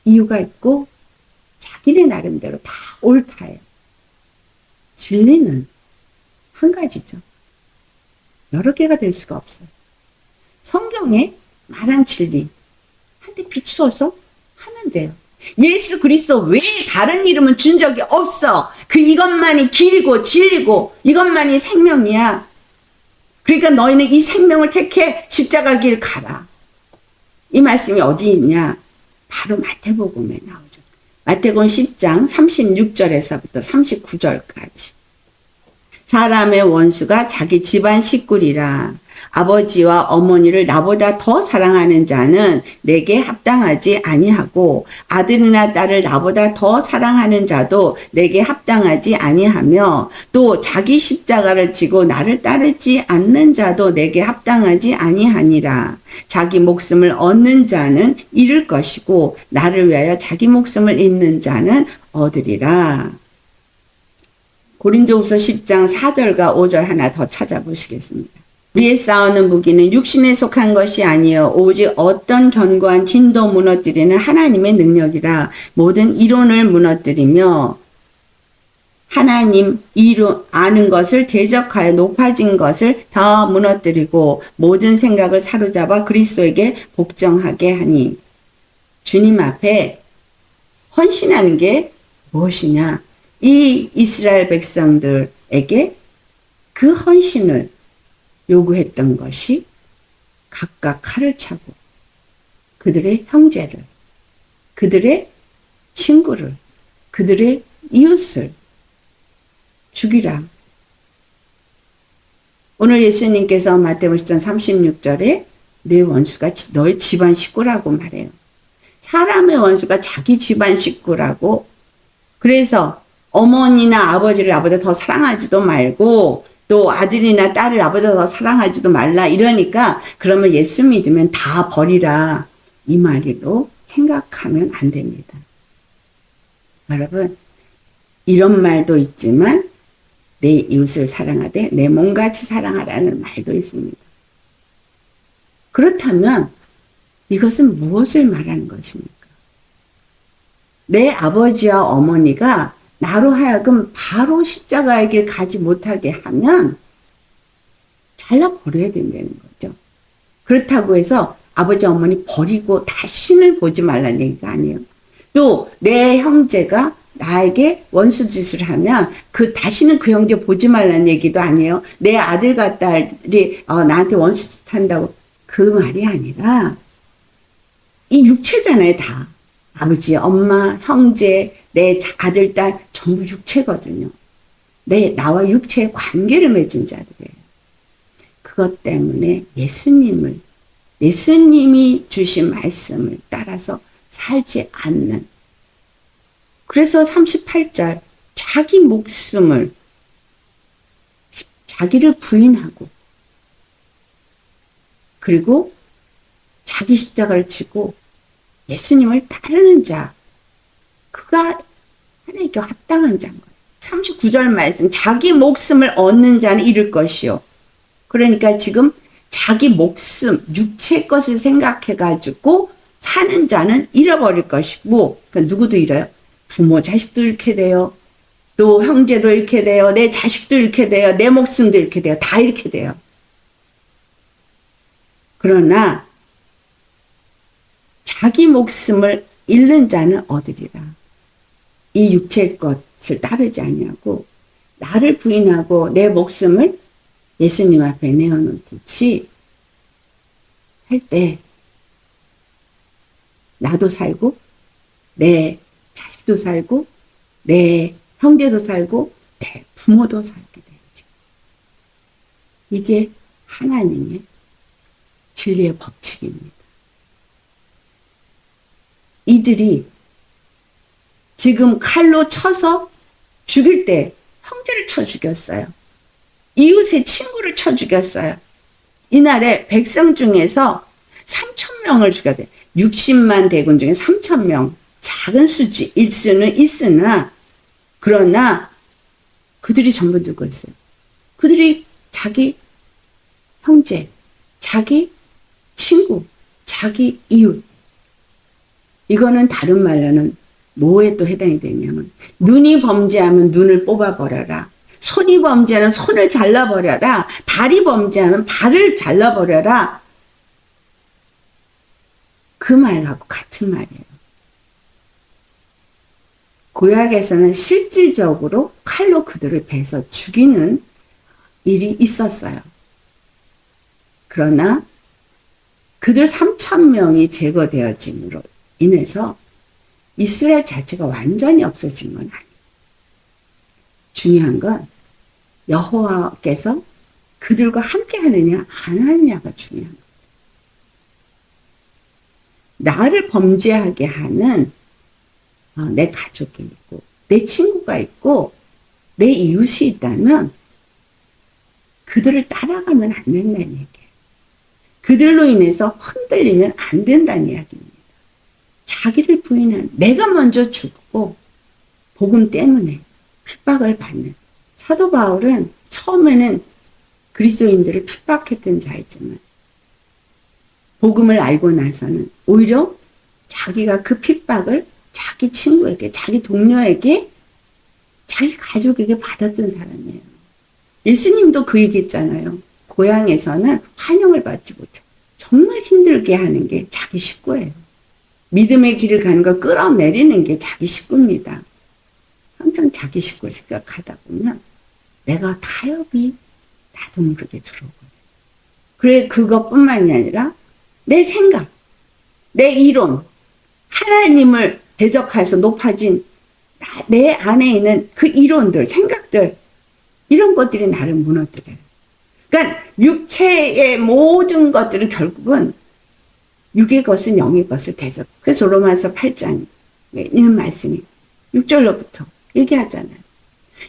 이유가 있고 자기네 나름대로 다 옳다예요. 진리는 한 가지죠. 여러 개가 될 수가 없어요. 성경에 말한 진리 한데 비추어서 하면 돼요. 예수 그리스도 외에 다른 이름은 준 적이 없어. 이것만이 길이고 진리고 이것만이 생명이야. 그러니까 너희는 이 생명을 택해 십자가 길 가라. 이 말씀이 어디 있냐? 바로 마태복음에 나오죠. 마태복음 10장 36절에서부터 39절까지. 사람의 원수가 자기 집안 식구리라. 아버지와 어머니를 나보다 더 사랑하는 자는 내게 합당하지 아니하고 아들이나 딸을 나보다 더 사랑하는 자도 내게 합당하지 아니하며 또 자기 십자가를 지고 나를 따르지 않는 자도 내게 합당하지 아니하니라. 자기 목숨을 얻는 자는 잃을 것이고 나를 위하여 자기 목숨을 잃는 자는 얻으리라. 고린도후서 10장 4절과 5절 하나 더 찾아보시겠습니다. 우리의 싸우는 무기는 육신에 속한 것이 아니요 오직 어떤 견고한 진도 무너뜨리는 하나님의 능력이라. 모든 이론을 무너뜨리며 하나님 이론 아는 것을 대적하여 높아진 것을 더 무너뜨리고 모든 생각을 사로잡아 그리스도에게 복종하게 하니. 주님 앞에 헌신하는 게 무엇이냐? 이 이스라엘 백성들에게 그 헌신을 요구했던 것이 각각 칼을 차고 그들의 형제를, 그들의 친구를, 그들의 이웃을 죽이라. 오늘 예수님께서 마태복음 10장 36절에 내 원수가 너의 집안 식구라고 말해요. 사람의 원수가 자기 집안 식구라고. 그래서 어머니나 아버지를 나보다 더 사랑하지도 말고 또 아들이나 딸을 나보다 더 사랑하지도 말라 이러니까 그러면 예수 믿으면 다 버리라 이 말로 생각하면 안 됩니다. 여러분 이런 말도 있지만 내 이웃을 사랑하되 내 몸같이 사랑하라는 말도 있습니다. 그렇다면 이것은 무엇을 말하는 것입니까? 내 아버지와 어머니가 나로 하여금 바로 십자가의 길 가지 못하게 하면 잘라버려야 된다는 거죠. 그렇다고 해서 아버지 어머니 버리고 다시는 보지 말라는 얘기가 아니에요. 또 내 형제가 나에게 원수 짓을 하면 다시는 그 형제 보지 말라는 얘기도 아니에요. 내 아들과 딸이 나한테 원수 짓 한다고 그 말이 아니라 이 육체잖아요, 다. 아버지, 엄마, 형제, 내 아들, 딸 전부 육체거든요. 나와 육체의 관계를 맺은 자들이에요. 그것 때문에 예수님이 주신 말씀을 따라서 살지 않는. 그래서 38절, 자기를 부인하고, 그리고 자기 십자가를 지고 예수님을 따르는 자, 그가 하나님께 합당한 자인 거예요. 39절 말씀, 자기 목숨을 얻는 자는 잃을 것이요. 그러니까 지금 자기 목숨, 육체 것을 생각해가지고 사는 자는 잃어버릴 것이고, 그러니까 누구도 잃어요? 부모, 자식도 잃게 돼요. 또 형제도 잃게 돼요. 내 자식도 잃게 돼요. 내 목숨도 잃게 돼요. 다 잃게 돼요. 그러나 자기 목숨을 잃는 자는 얻으리라. 이 육체의 것을 따르지 아니하고 나를 부인하고 내 목숨을 예수님 앞에 내어놓듯이 할 때 나도 살고 내 자식도 살고 내 형제도 살고 내 부모도 살게 되지. 이게 하나님의 진리의 법칙입니다. 이들이 지금 칼로 쳐서 죽일 때 형제를 쳐 죽였어요. 이웃의 친구를 쳐 죽였어요. 이날에 백성 중에서 3,000명을 죽였대요. 60만 대군 중에 3,000명. 작은 수일 수는 있으나 그러나 그들이 전부 누구였어요? 그들이 자기 형제, 자기 친구, 자기 이웃. 이거는 다른 말로는 뭐에 또 해당이 되냐면 눈이 범죄하면 눈을 뽑아버려라. 손이 범죄하면 손을 잘라버려라. 발이 범죄하면 발을 잘라버려라. 그 말하고 같은 말이에요. 구약에서는 실질적으로 칼로 그들을 베서 죽이는 일이 있었어요. 그러나 그들 3,000명이 제거되어짐으로 인해서 이스라엘 자체가 완전히 없어진 건 아니에요. 중요한 건 여호와께서 그들과 함께 하느냐 안 하느냐가 중요한 거죠. 나를 범죄하게 하는 내 가족이 있고 내 친구가 있고 내 이웃이 있다면 그들을 따라가면 안 된다는 얘기예요. 그들로 인해서 흔들리면 안 된다는 이야기입니다. 자기를 부인한 내가 먼저 죽고 복음 때문에 핍박을 받는 사도 바울은 처음에는 그리스도인들을 핍박했던 자이지만 복음을 알고 나서는 오히려 자기가 그 핍박을 자기 친구에게, 자기 동료에게, 자기 가족에게 받았던 사람이에요. 예수님도 그 얘기했잖아요. 고향에서는 환영을 받지 못해. 정말 힘들게 하는 게 자기 식구예요. 믿음의 길을 가는 걸 끌어내리는 게 자기 식구입니다. 항상 자기 식구 생각하다 보면 내가 타협이 나도 모르게 들어오거든요. 그래 그것뿐만이 아니라 내 생각, 내 이론, 하나님을 대적해서 높아진 내 안에 있는 그 이론들, 생각들 이런 것들이 나를 무너뜨려요. 그러니까 육체의 모든 것들은 결국은 육의 것은 영의 것을 대적. 그래서 로마서 8장에 있는 말씀이 6절로부터 얘기하잖아요.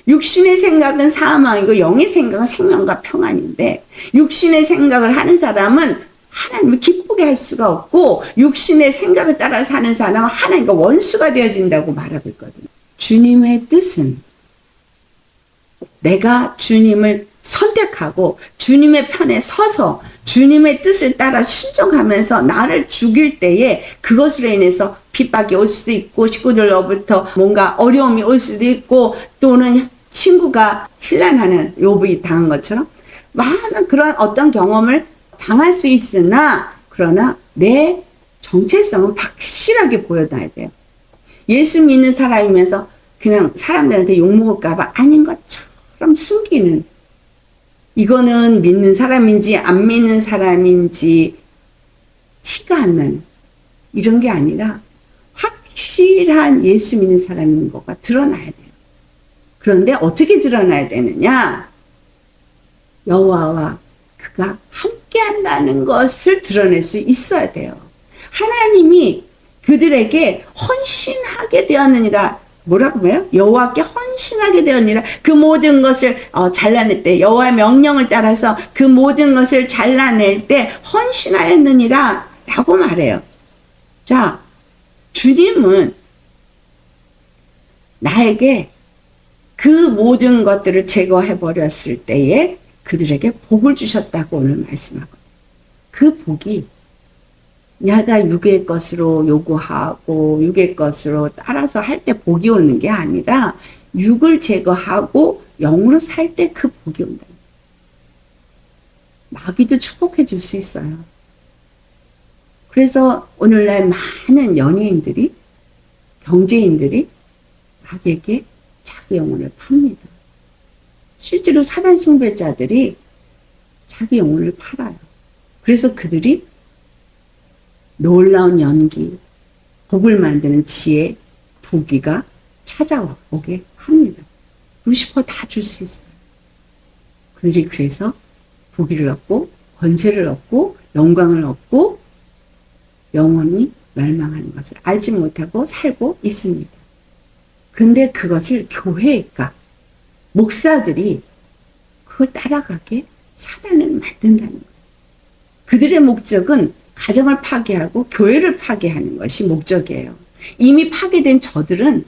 육신의 생각은 사망이고 영의 생각은 생명과 평안인데 육신의 생각을 하는 사람은 하나님을 기쁘게 할 수가 없고 육신의 생각을 따라 사는 사람은 하나님과 원수가 되어진다고 말하고 있거든요. 주님의 뜻은 내가 주님을 선택하고 주님의 편에 서서 주님의 뜻을 따라 순종하면서 나를 죽일 때에 그것으로 인해서 핍박이 올 수도 있고 식구들로부터 뭔가 어려움이 올 수도 있고 또는 친구가 혼란하는 욥이 당한 것처럼 많은 그런 어떤 경험을 당할 수 있으나 그러나 내 정체성은 확실하게 보여놔야 돼요. 예수 믿는 사람이면서 그냥 사람들한테 욕먹을까봐 아닌 것처럼 숨기는, 이거는 믿는 사람인지 안 믿는 사람인지 티가 안 나는 이런 게 아니라 확실한 예수 믿는 사람인 거가 드러나야 돼요. 그런데 어떻게 드러나야 되느냐? 여호와와 그가 함께 한다는 것을 드러낼 수 있어야 돼요. 하나님이 그들에게 헌신하게 되었느니라. 뭐라고 해요? 여호와께 헌신하게 되었느니라. 그 모든 것을 잘라낼 때, 여호와의 명령을 따라서 그 모든 것을 잘라낼 때 헌신하였느니라 라고 말해요. 자, 주님은 나에게 그 모든 것들을 제거해 버렸을 때에 그들에게 복을 주셨다고 오늘 말씀하거든요. 그 복이 내가 육의 것으로 요구하고 육의 것으로 따라서 할 때 복이 오는 게 아니라 육을 제거하고 영으로 살 때 그 복이 온다. 마귀도 축복해 줄 수 있어요. 그래서 오늘날 많은 연예인들이, 경제인들이 마귀에게 자기 영혼을 팝니다. 실제로 사단 숭배자들이 자기 영혼을 팔아요. 그래서 그들이 놀라운 연기, 복을 만드는 지혜, 부귀가 찾아오게 합니다. 루시퍼 다 줄 수 있어요. 그들이 그래서 부귀를 얻고 권세를 얻고 영광을 얻고 영원히 멸망하는 것을 알지 못하고 살고 있습니다. 근데 그것을 교회가, 목사들이 그걸 따라가게 사단을 만든다는 거예요. 그들의 목적은 가정을 파괴하고 교회를 파괴하는 것이 목적이에요. 이미 파괴된 저들은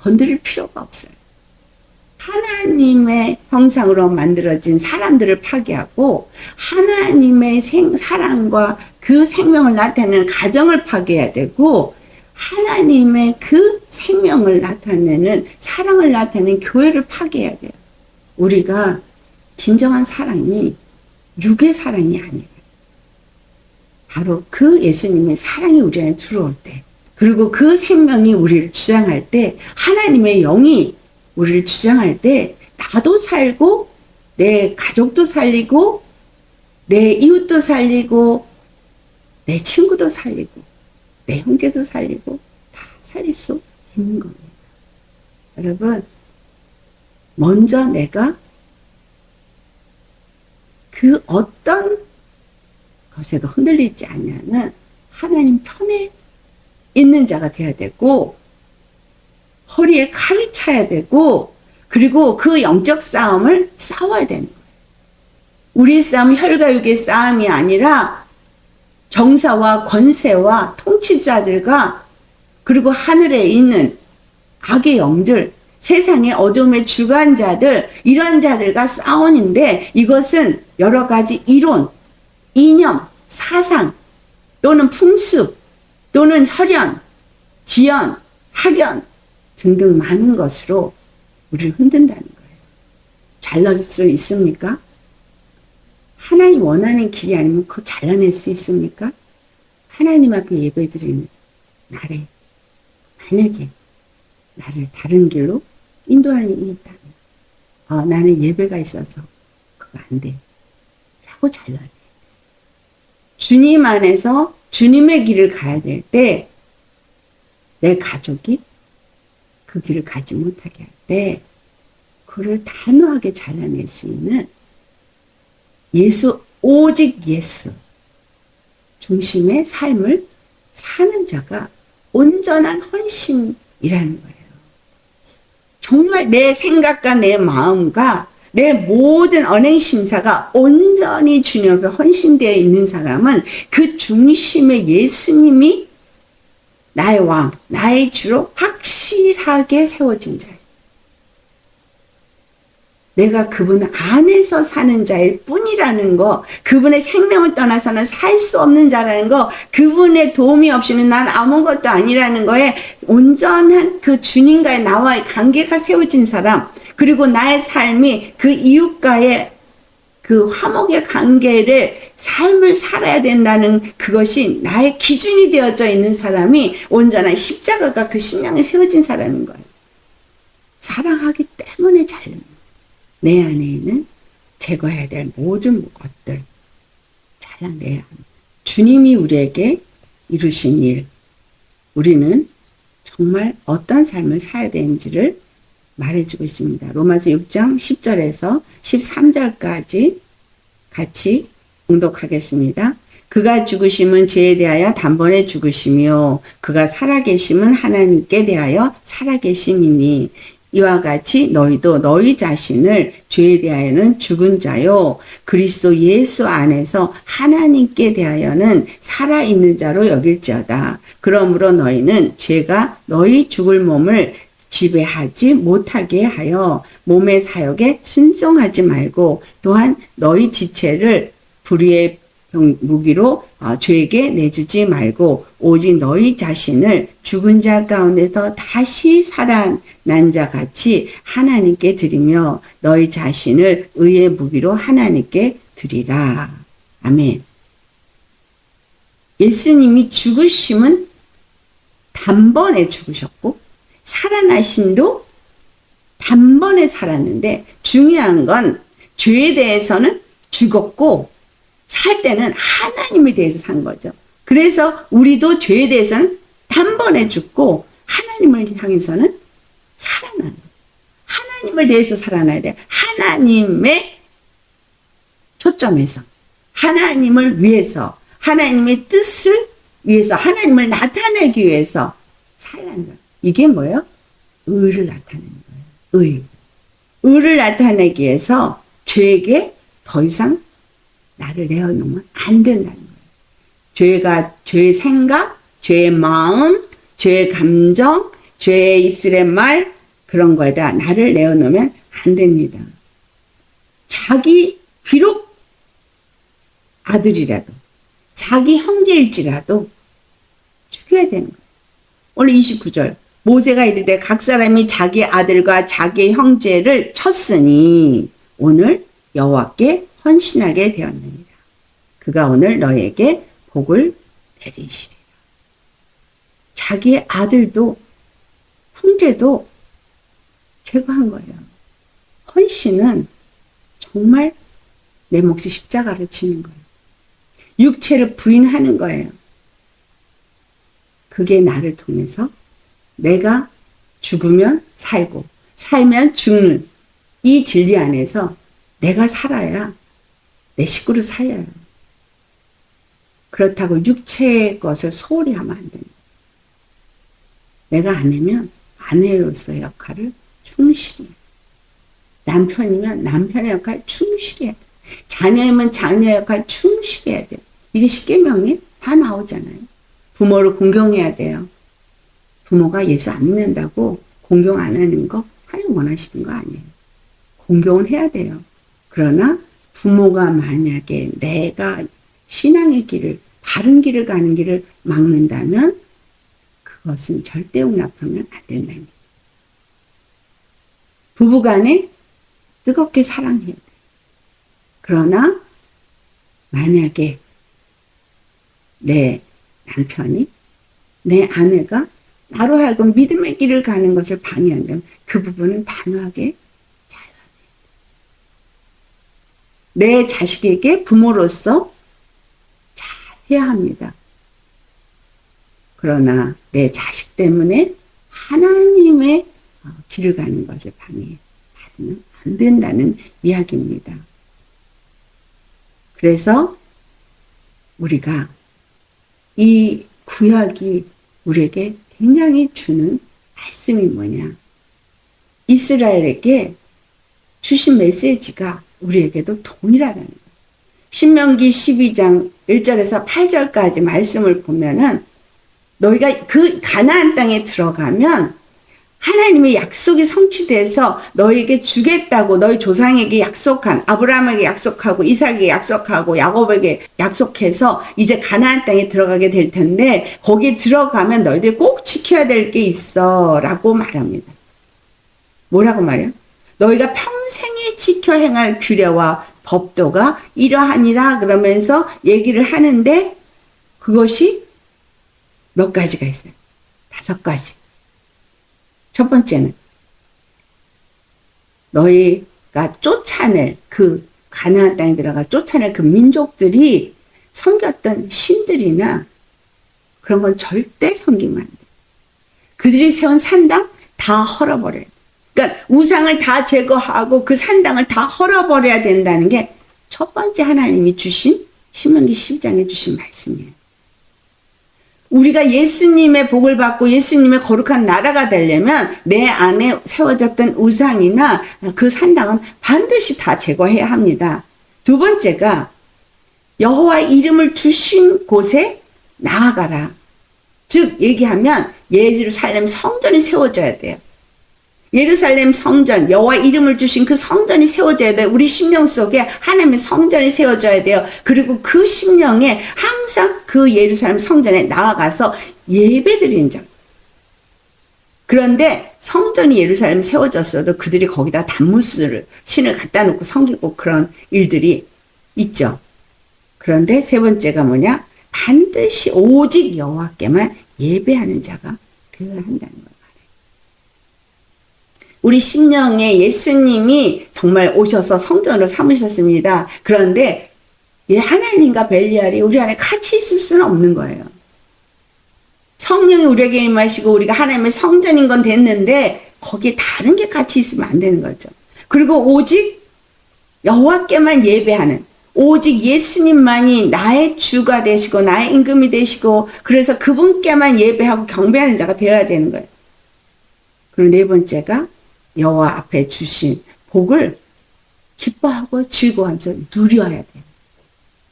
건드릴 필요가 없어요. 하나님의 형상으로 만들어진 사람들을 파괴하고 하나님의 사랑과 그 생명을 나타내는 가정을 파괴해야 되고 하나님의 그 생명을 나타내는 사랑을 나타내는 교회를 파괴해야 돼요. 우리가 진정한 사랑이 육의 사랑이 아니에요. 바로 그 예수님의 사랑이 우리 안에 들어올 때, 그리고 그 생명이 우리를 주장할 때, 하나님의 영이 우리를 주장할 때 나도 살고 내 가족도 살리고 내 이웃도 살리고 내 친구도 살리고 내 형제도 살리고 다 살릴 수 있는 겁니다. 여러분, 먼저 내가 그 어떤 것에도 흔들리지 않냐는 하나님 편에 있는 자가 되어야 되고 허리에 칼을 차야 되고 그리고 그 영적 싸움을 싸워야 되는 거예요. 우리 싸움 혈과 육의 싸움이 아니라 정사와 권세와 통치자들과 그리고 하늘에 있는 악의 영들, 세상의 어둠의 주관자들, 이런 자들과 싸우는데 이것은 여러 가지 이론, 이념, 사상 또는 풍습 또는 혈연, 지연, 학연 등등 많은 것으로 우리를 흔든다는 거예요. 잘날 수 있습니까? 하나님 원하는 길이 아니면 그거 잘라낼 수 있습니까? 하나님 앞에 예배드리는 날에 만약에 나를 다른 길로 인도하는 일이 있다면 나는 예배가 있어서 그거 안 돼 라고 잘라내. 주님 안에서 주님의 길을 가야 될 때 내 가족이 그 길을 가지 못하게 할 때 그를 단호하게 잘라낼 수 있는 예수, 오직 예수 중심의 삶을 사는 자가 온전한 헌신이라는 거예요. 정말 내 생각과 내 마음과 내 모든 언행심사가 온전히 주님 앞에 헌신되어 있는 사람은 그 중심에 예수님이 나의 왕, 나의 주로 확실하게 세워진 자예요. 내가 그분 안에서 사는 자일 뿐이라는 거, 그분의 생명을 떠나서는 살 수 없는 자라는 거, 그분의 도움이 없이는 난 아무것도 아니라는 거에 온전한 그 주님과의 나와의 관계가 세워진 사람, 그리고 나의 삶이 그 이웃과의 그 화목의 관계를 삶을 살아야 된다는 그것이 나의 기준이 되어져 있는 사람이 온전한 십자가가 그 심령에 세워진 사람인 거예요. 사랑하기 때문에 잘릅니다. 내 안에 있는 제거해야 될 모든 것들 잘라내야 합니다. 주님이 우리에게 이루신 일, 우리는 정말 어떤 삶을 살아야 되는지를 말해주고 있습니다. 로마서 6장 10절에서 13절까지 같이 봉독하겠습니다. 그가 죽으심은 죄에 대하여 단번에 죽으시며 그가 살아계심은 하나님께 대하여 살아계심이니 이와 같이 너희도 너희 자신을 죄에 대하여는 죽은 자요 그리스도 예수 안에서 하나님께 대하여는 살아있는 자로 여길지어다. 그러므로 너희는 죄가 너희 죽을 몸을 지배하지 못하게 하여 몸의 사욕에 순종하지 말고 또한 너희 지체를 불의의 무기로 죄에게 내주지 말고 오직 너희 자신을 죽은 자 가운데서 다시 살아난 자 같이 하나님께 드리며 너희 자신을 의의 무기로 하나님께 드리라. 아멘. 예수님이 죽으심은 단번에 죽으셨고 살아나심도 단번에 살았는데 중요한 건 죄에 대해서는 죽었고 살 때는 하나님에 대해서 산 거죠. 그래서 우리도 죄에 대해서는 단번에 죽고 하나님을 향해서는 살아나는 거예요. 하나님을 대해서 살아나야 돼요. 하나님의 초점에서 하나님을 위해서 하나님의 뜻을 위해서 하나님을 나타내기 위해서 살아나는 거예요. 이게 뭐예요? 의를 나타내는 거예요. 의를 나타내기 위해서 죄에게 더 이상 나를 내어놓으면 안 된다는 거예요. 죄의 생각, 죄의 마음, 죄의 감정, 죄의 입술의 말 그런 거에다 나를 내어놓으면 안 됩니다. 자기 비록 아들이라도 자기 형제일지라도 죽여야 되는 거예요. 오늘 29절 모세가 이르되 각 사람이 자기 아들과 자기 형제를 쳤으니 오늘 여호와께 헌신하게 되었느니라. 그가 오늘 너에게 복을 내리시리라. 자기 아들도 형제도 제거한 거예요. 헌신은 정말 내 몫이 십자가를 치는 거예요. 육체를 부인하는 거예요. 그게 나를 통해서 내가 죽으면 살고 살면 죽는 이 진리 안에서 내가 살아야 내 식구를 살려요. 그렇다고 육체의 것을 소홀히 하면 안 됩니다. 내가 아내면 아내로서의 역할을 충실히 해요. 남편이면 남편의 역할을 충실히 해요. 자녀이면 자녀의 역할을 충실히 해야 돼요. 이게 십계명에 다 나오잖아요. 부모를 공경해야 돼요. 부모가 예수 안 믿는다고 공경 안 하는 거 하나님 원하시는 거 아니에요. 공경은 해야 돼요. 그러나 부모가 만약에 내가 신앙의 길을 바른 길을 가는 길을 막는다면 그것은 절대 용납하면 안 된다는 거예요. 부부간에 뜨겁게 사랑해야 돼요. 그러나 만약에 내 남편이 내 아내가 나로 하여금 믿음의 길을 가는 것을 방해한다면 그 부분은 단호하게 잘라내야 돼요. 내 자식에게 부모로서 잘 해야 합니다. 그러나 내 자식 때문에 하나님의 길을 가는 것을 방해하면 안 된다는 이야기입니다. 그래서 우리가 이 구약이 우리에게 굉장히 주는 말씀이 뭐냐. 이스라엘에게 주신 메시지가 우리에게도 동일하다는 거예요. 신명기 12장 1절에서 8절까지 말씀을 보면은 너희가 그 가나안 땅에 들어가면 하나님의 약속이 성취돼서 너희에게 주겠다고 너희 조상에게 약속한 아브라함에게 약속하고 이삭에게 약속하고 야곱에게 약속해서 이제 가나안 땅에 들어가게 될 텐데 거기에 들어가면 너희들이 꼭 지켜야 될 게 있어 라고 말합니다. 뭐라고 말해요? 너희가 평생에 지켜 행할 규례와 법도가 이러하니라 그러면서 얘기를 하는데 그것이 몇 가지가 있어요. 5가지. 첫 번째는 너희가 쫓아낼 그 가나안 땅에 들어가 쫓아낼 그 민족들이 섬겼던 신들이나 그런 건 절대 섬기면 안 돼. 그들이 세운 산당 다 헐어버려야 돼. 그러니까 우상을 다 제거하고 그 산당을 다 헐어버려야 된다는 게 첫 번째 하나님이 주신 신명기 12장에 주신 말씀이에요. 우리가 예수님의 복을 받고 예수님의 거룩한 나라가 되려면 내 안에 세워졌던 우상이나 그 산당은 반드시 다 제거해야 합니다. 두 번째가 여호와 이름을 주신 곳에 나아가라. 즉 얘기하면 예루살렘 성전이 세워져야 돼요. 예루살렘 성전, 여호와 이름을 주신 그 성전이 세워져야 돼요. 우리 심령 속에 하나님의 성전이 세워져야 돼요. 그리고 그 심령에 항상 그 예루살렘 성전에 나아가서 예배드리는 자. 그런데 성전이 예루살렘에 세워졌어도 그들이 거기다 단무스를 신을 갖다 놓고 섬기고 그런 일들이 있죠. 그런데 세 번째가 뭐냐? 반드시 오직 여호와께만 예배하는 자가 되어야 한다는 거예요. 우리 심령에 예수님이 정말 오셔서 성전으로 삼으셨습니다. 그런데 하나님과 벨리알이 우리 안에 같이 있을 수는 없는 거예요. 성령이 우리에게 임하시고 우리가 하나님의 성전인 건 됐는데 거기에 다른 게 같이 있으면 안 되는 거죠. 그리고 오직 여호와께만 예배하는, 오직 예수님만이 나의 주가 되시고 나의 임금이 되시고 그래서 그분께만 예배하고 경배하는 자가 되어야 되는 거예요. 그리고 네 번째가 여호와 앞에 주신 복을 기뻐하고 즐거워하면서 누려야 돼요.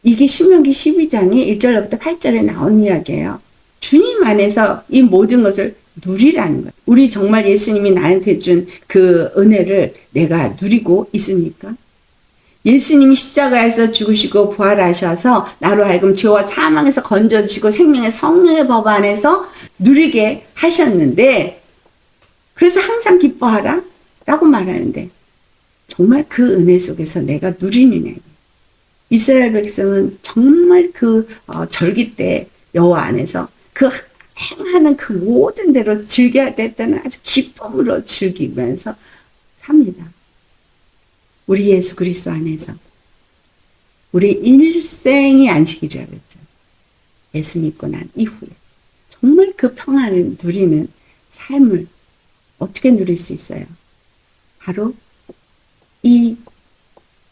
이게 신명기 12장이 1절부터 8절에 나온 이야기예요. 주님 안에서 이 모든 것을 누리라는 거예요. 우리 정말 예수님이 나한테 준 그 은혜를 내가 누리고 있습니까? 예수님이 십자가에서 죽으시고 부활하셔서 나로 하여금 죄와 사망에서 건져주시고 생명의 성령의 법 안에서 누리게 하셨는데 그래서 항상 기뻐하라 라고 말하는데 정말 그 은혜 속에서 내가 누리느냐. 이스라엘 백성은 정말 그 절기 때 여호와 안에서 그 행하는 그 모든 대로 즐겨야 될 때는 아주 기쁨으로 즐기면서 삽니다. 우리 예수 그리스도 안에서 우리 일생이 안식일이라고 했죠. 예수 믿고 난 이후에 정말 그 평안을 누리는 삶을 어떻게 누릴 수 있어요? 바로 이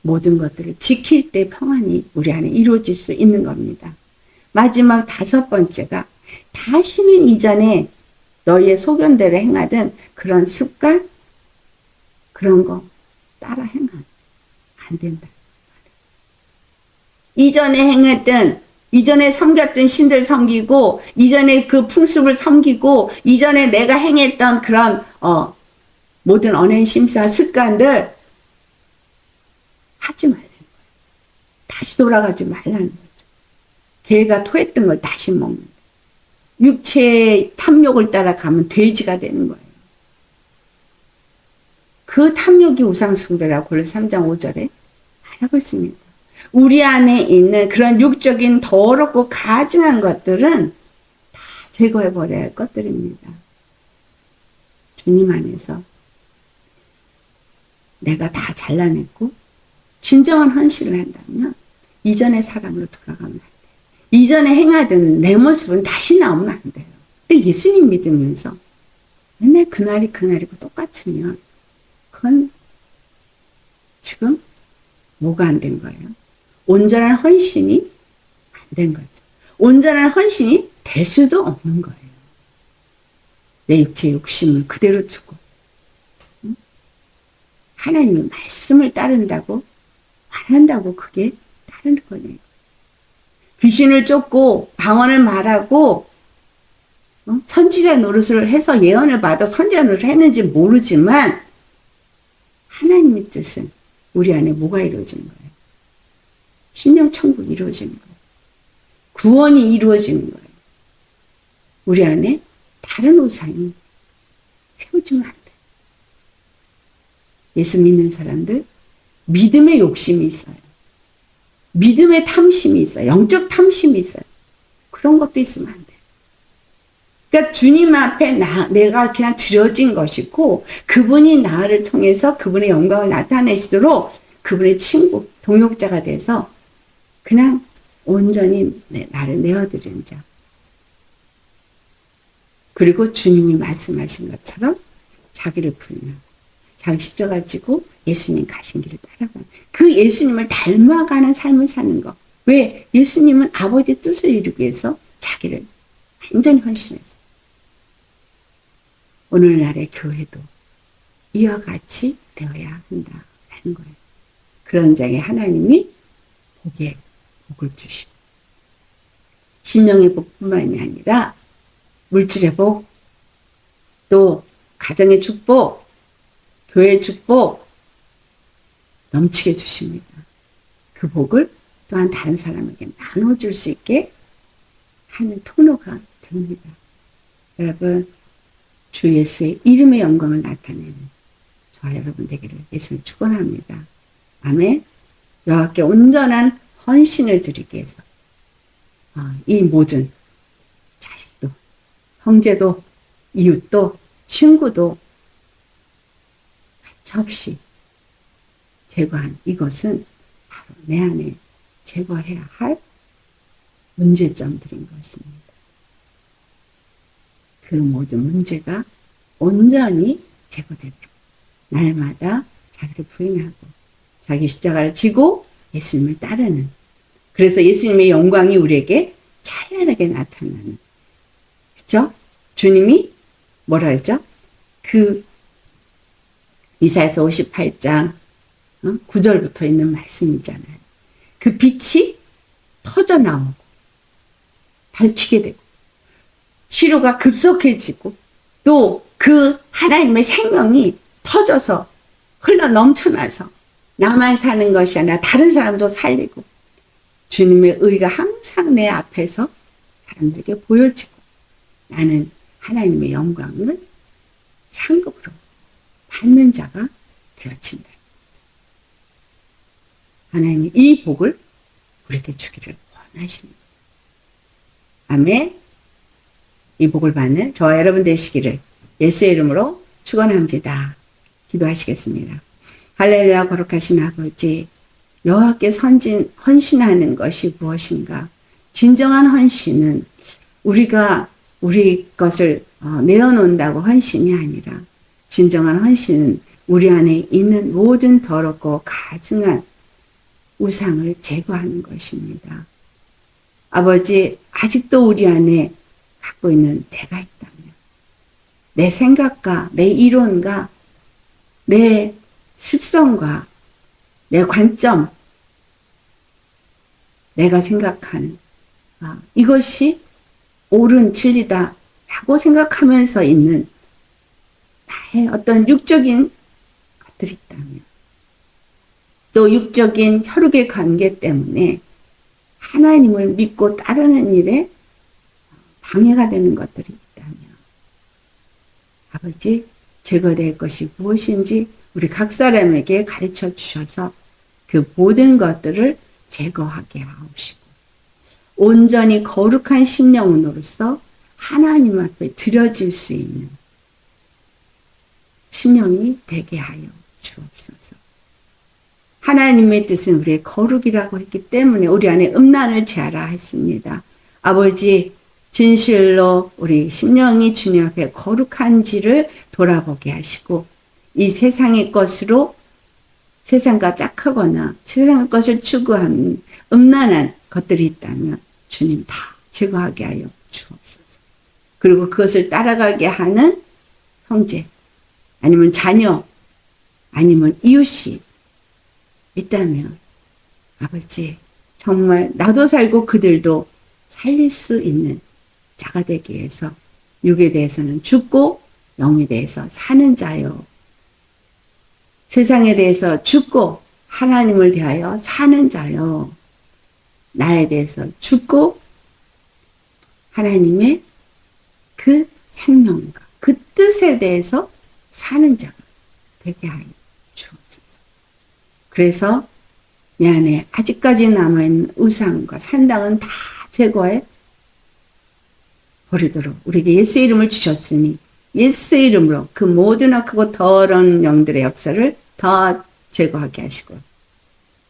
모든 것들을 지킬 때 평안이 우리 안에 이루어질 수 있는 겁니다. 마지막 5번째가 다시는 이전에 너희의 소견대로 행하던 그런 습관, 그런 거 따라 행하면 안 된다. 이전에 행했던, 이전에 섬겼던 신들 섬기고, 이전에 그 풍습을 섬기고, 이전에 내가 행했던 그런 모든 언행 심사 습관들 하지 말라는 거예요. 다시 돌아가지 말라는 거죠. 개가 토했던 걸 다시 먹는. 육체의 탐욕을 따라가면 돼지가 되는 거예요. 그 탐욕이 우상숭배라고 골로새 3장 5절에 말하고 있습니다. 우리 안에 있는 그런 육적인 더럽고 가증한 것들은 다 제거해버려야 할 것들입니다. 주님 안에서 내가 다 잘라냈고 진정한 헌신을 한다면 이전의 사람으로 돌아가면 안 돼요. 이전에 행하던 내 모습은 다시 나오면 안 돼요. 근데 예수님 믿으면서 맨날 그날이 그날이고 똑같으면 그건 지금 뭐가 안 된 거예요? 온전한 헌신이 안 된 거죠. 온전한 헌신이 될 수도 없는 거예요. 내 육체의 욕심을 그대로 두고 하나님의 말씀을 따른다고 말한다고 그게 따르는 거네요. 귀신을 쫓고 방언을 말하고 선지자 노릇을 해서 예언을 받아 선지자 노릇을 했는지 모르지만 하나님의 뜻은 우리 안에 뭐가 이루어지는 거예요? 심령천국이 이루어지는 거예요. 구원이 이루어지는 거예요. 우리 안에 다른 우상이 세워지면 안 돼요. 예수 믿는 사람들 믿음의 욕심이 있어요. 믿음의 탐심이 있어요. 영적 탐심이 있어요. 그런 것도 있으면 안 돼요. 그러니까 주님 앞에 내가 그냥 드려진 것이고 그분이 나를 통해서 그분의 영광을 나타내시도록 그분의 친구, 동역자가 돼서 그냥 온전히 나를 내어드리는 자. 그리고 주님이 말씀하신 것처럼 자기를 부인하고 자기 십자가를 지고 예수님 가신 길을 따라가는 그 예수님을 닮아가는 삶을 사는 것. 왜? 예수님은 아버지 뜻을 이루기 위해서 자기를 완전히 헌신했어요. 오늘날의 교회도 이와 같이 되어야 한다라는 거예요. 그런 자에게 하나님이 복을 주시고 심령의 복뿐만이 아니라 물질의 복, 또 가정의 축복, 교회의 축복 넘치게 주십니다. 그 복을 또한 다른 사람에게 나눠줄 수 있게 하는 통로가 됩니다. 여러분, 주 예수의 이름의 영광을 나타내는 저와 여러분 되기를 예수를 축원합니다. 아멘. 여호와께 온전한 헌신을 드리기 위해서 이 모든 자식도, 형제도, 이웃도, 친구도 가차없이 제거한 이것은 바로 내 안에 제거해야 할 문제점들인 것입니다. 그 모든 문제가 온전히 제거되도록 날마다 자기를 부인하고 자기 십자가를 지고 예수님을 따르는, 그래서 예수님의 영광이 우리에게 찬란하게 나타나는, 그렇죠? 주님이 뭐라 했죠? 그 이사야서 58장 9절부터 있는 말씀이잖아요. 그 빛이 터져 나오고 밝히게 되고 치료가 급속해지고 또 그 하나님의 생명이 터져서 흘러 넘쳐나서 나만 사는 것이 아니라 다른 사람도 살리고 주님의 의가 항상 내 앞에서 사람들에게 보여지고 나는 하나님의 영광을 상급으로 받는 자가 되어진다. 하나님이 이 복을 우리에게 주기를 원하십니다. 아멘. 이 복을 받는 저와 여러분 되시기를 예수의 이름으로 축원합니다. 기도하시겠습니다. 할렐루야. 거룩하신 아버지, 여호와께 헌신하는 것이 무엇인가? 진정한 헌신은 우리가 우리 것을 내어놓는다고 헌신이 아니라 진정한 헌신은 우리 안에 있는 모든 더럽고 가증한 우상을 제거하는 것입니다. 아버지, 아직도 우리 안에 갖고 있는 내가 있다면, 내 생각과 내 이론과 내 습성과 내 관점, 내가 생각하는 이것이 옳은 진리다 라고 생각하면서 있는 나의 어떤 육적인 것들이 있다면, 또 육적인 혈육의 관계 때문에 하나님을 믿고 따르는 일에 방해가 되는 것들이 있다면, 아버지, 제거될 것이 무엇인지 우리 각 사람에게 가르쳐 주셔서 그 모든 것들을 제거하게 하옵시고 온전히 거룩한 심령으로서 하나님 앞에 드려질 수 있는 심령이 되게 하여 주옵소서. 하나님의 뜻은 우리의 거룩이라고 했기 때문에 우리 안에 음란을 제하라 했습니다. 아버지, 진실로 우리 심령이 주님 앞에 거룩한지를 돌아보게 하시고 이 세상의 것으로 세상과 짝하거나 세상의 것을 추구하는 음란한 것들이 있다면 주님 다 제거하게 하여 주옵소서. 그리고 그것을 따라가게 하는 형제 아니면 자녀 아니면 이웃이 있다면 아버지, 정말 나도 살고 그들도 살릴 수 있는 자가 되기 위해서 육에 대해서는 죽고 영에 대해서 사는 자요, 세상에 대해서 죽고 하나님을 대하여 사는 자요, 나에 대해서 죽고 하나님의 그 생명과 그 뜻에 대해서 사는 자가 되게 하여 주옵소서. 그래서 내 안에 아직까지 남아있는 의상과 산당은 다 제거해 버리도록 우리에게 예수의 이름을 주셨으니 예수의 이름으로 그 모든 악하고 더러운 영들의 역사를 다 제거하게 하시고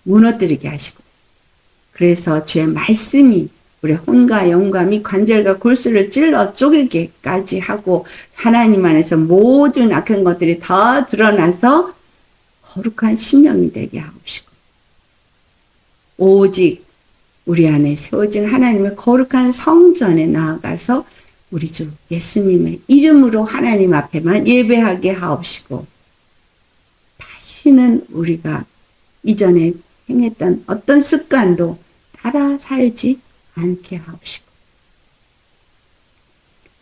무너뜨리게 하시고 그래서 주의 말씀이 우리 혼과 영과 및 관절과 골수를 찔러 쪼개기까지 하고 하나님 안에서 모든 악한 것들이 다 드러나서 거룩한 심령이 되게 하옵시고 오직 우리 안에 세워진 하나님의 거룩한 성전에 나아가서 우리 주 예수님의 이름으로 하나님 앞에만 예배하게 하옵시고 다시는 우리가 이전에 행했던 어떤 습관도 따라 살지 않게 하옵시고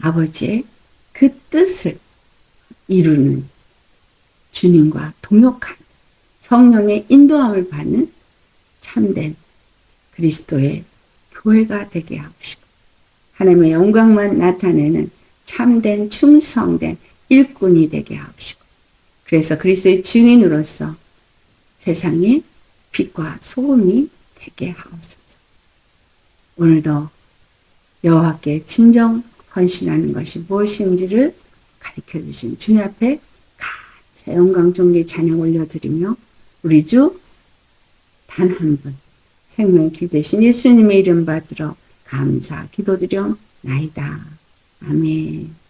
아버지의 그 뜻을 이루는 주님과 동역한 성령의 인도함을 받는 참된 그리스도의 교회가 되게 하옵시고 하나님의 영광만 나타내는 참된 충성된 일꾼이 되게 하옵시고 그래서 그리스도의 증인으로서 세상에 빛과 소금이 되게 하옵소서. 오늘도 여호와께 진정 헌신하는 것이 무엇인지를 가르쳐 주신 주님 앞에 감사 영광 존귀 찬양 올려드리며 우리 주 단 한 분 생명의 길 되신 예수님의 이름 받들어 감사 기도드려 나이다. 아멘.